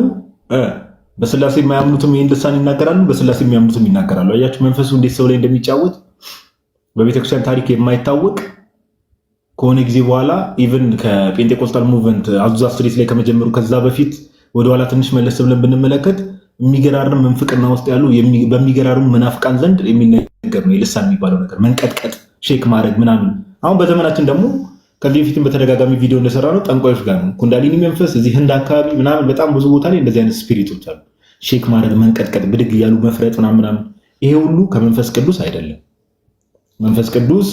በስላሴ የማያምኑትም ይህን ልሳን ይናገራሉ። በስላሴ የሚያምኑትም ይናገራሉ። አያችሁ መንፈሱ እንዴት ሰው ላይ እንደሚጫወት በቤተክርስቲያን ታሪክ የማይታወቅ ከሆነ ጊዜ በኋላ ኢቭን ከጴንጤቆስታል ሙቭመንት አዙዛ ስትሪት ላይ ከመጀመሩ ከዛ በፊት ወደኋላ ትንሽ መለስ ብለን ብንመለከት የሚገራርም መንፍቅና ውስጥ ያሉ በሚገራርሙ መናፍቃን ዘንድ የሚነገር ነው የልሳን የሚባለው ነገር፣ መንቀጥቀጥ፣ ሼክ ማድረግ ምናምን። አሁን በዘመናችን ደግሞ ከዚህ በፊትም በተደጋጋሚ ቪዲዮ እንደሰራ ነው ጠንቋዮች ጋር ነው ኩንዳሊኒ መንፈስ እዚህ ህንድ አካባቢ ምናምን በጣም ብዙ ቦታ ላይ እንደዚህ አይነት ስፒሪቶች አሉ። ሼክ ማድረግ፣ መንቀጥቀጥ፣ ብድግ እያሉ መፍረጥ ምናምን። ይሄ ሁሉ ከመንፈስ ቅዱስ አይደለም። መንፈስ ቅዱስ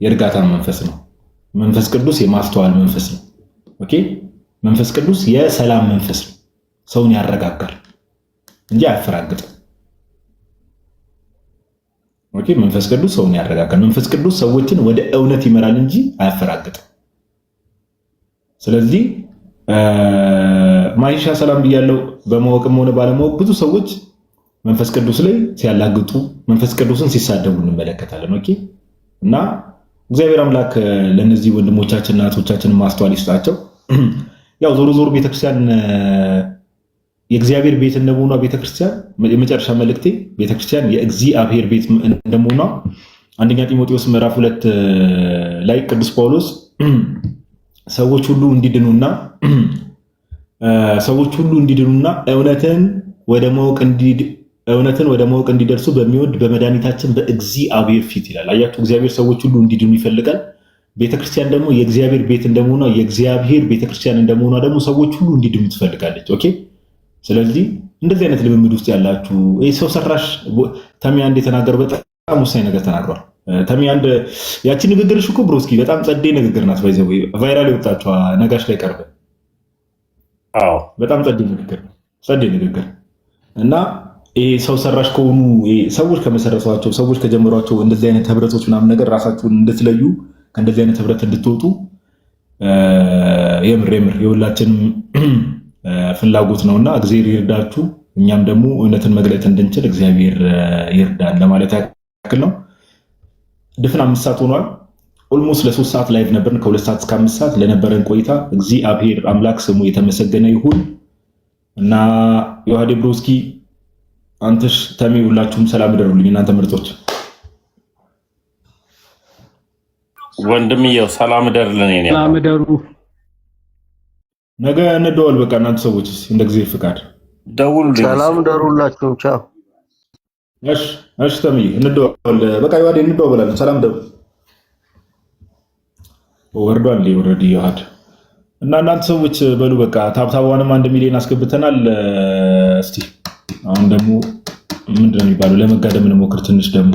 የእርጋታ መንፈስ ነው። መንፈስ ቅዱስ የማስተዋል መንፈስ ነው። ኦኬ መንፈስ ቅዱስ የሰላም መንፈስ ነው። ሰውን ያረጋጋል እንጂ አያፈራግጥም። ኦኬ መንፈስ ቅዱስ ሰውን ያረጋጋል። መንፈስ ቅዱስ ሰዎችን ወደ እውነት ይመራል እንጂ አያፈራግጥም። ስለዚህ ማይሻ ሰላም ብያለው። በማወቅም ሆነ ባለማወቅ ብዙ ሰዎች መንፈስ ቅዱስ ላይ ሲያላግጡ፣ መንፈስ ቅዱስን ሲሳደቡ እንመለከታለን። ኦኬ እና እግዚአብሔር አምላክ ለነዚህ ወንድሞቻችን እናቶቻችን ማስተዋል ይስጣቸው። ያው ዞሮ ዞሮ ቤተክርስቲያን የእግዚአብሔር ቤት እንደመሆኗ ቤተክርስቲያን የመጨረሻ መልእክቴ ቤተክርስቲያን የእግዚአብሔር ቤት እንደመሆኗ አንደኛ ጢሞቴዎስ ምዕራፍ 2 ላይ ቅዱስ ጳውሎስ ሰዎች ሁሉ እንዲድኑና እውነትን ወደ ማወቅ እንዲደርሱ በሚወድ በመድኃኒታችን በእግዚአብሔር ፊት ይላል። አያችሁ እግዚአብሔር ሰዎች ሁሉ እንዲድኑ ይፈልጋል። ቤተክርስቲያን ደግሞ የእግዚአብሔር ቤት እንደመሆኗ የእግዚአብሔር ቤተክርስቲያን እንደመሆኗ ደግሞ ሰዎች ሁሉ እንዲድኑ ትፈልጋለች። ኦኬ ስለዚህ እንደዚህ አይነት ልምምድ ውስጥ ያላችሁ ሰው ሰራሽ ተሚ አንድ የተናገረው በጣም ወሳኝ ነገር ተናግሯል። ተሚ አንድ ያቺ ንግግርሽ እኮ ብሮስኪ በጣም ጸዴ ንግግር ናት። ባይዘው ቫይራል የወጣችው ነጋሽ ላይ ቀርበ በጣም ጸዴ ንግግር እና ሰው ሰራሽ ከሆኑ ሰዎች ከመሰረቷቸው ሰዎች ከጀመሯቸው እንደዚህ አይነት ህብረቶች ምናምን ነገር ራሳችሁን እንድትለዩ ከእንደዚህ አይነት ህብረት እንድትወጡ የምር የሁላችንም ፍላጎት ነውና እግዚአብሔር ይርዳችሁ። እኛም ደግሞ እውነትን መግለጥ እንድንችል እግዚአብሔር ይርዳን ለማለት ያክል ነው። ድፍን 5 ሰዓት ሆኗል። ኦልሞስት ለ3 ሰዓት ላይቭ ነበርን። ከ2 ሰዓት እስከ 5 ሰዓት ለነበረን ቆይታ እግዚአብሔር አምላክ ስሙ የተመሰገነ ይሁን እና ዮሐዴ ብሮስኪ አንተሽ ተሚ ሁላችሁም ሰላም እደሩልኝ። እናንተ ምርጦች ወንድምየው ሰላም እደርልን። ሰላም እደሩ። ነገ እንደዋል። በቃ እናንተ ሰዎች እንደ ጊዜ ፍቃድ ደውሉልኝ። ሰላም እደሩላችሁ። ቻው። እሺ ተሚ እንደዋል። በቃ ዮሐዴ እንደዋወላለን። ሰላም እደሩ። ወርዷል ኦልሬዲ ዮሐድ እና እናንተ ሰዎች በሉ በቃ ታብታቧንም 1 ሚሊዮን አስገብተናል። እስቲ አሁን ደግሞ ምንድነው የሚባለው ለመጋደም እንሞክር ትንሽ ደግሞ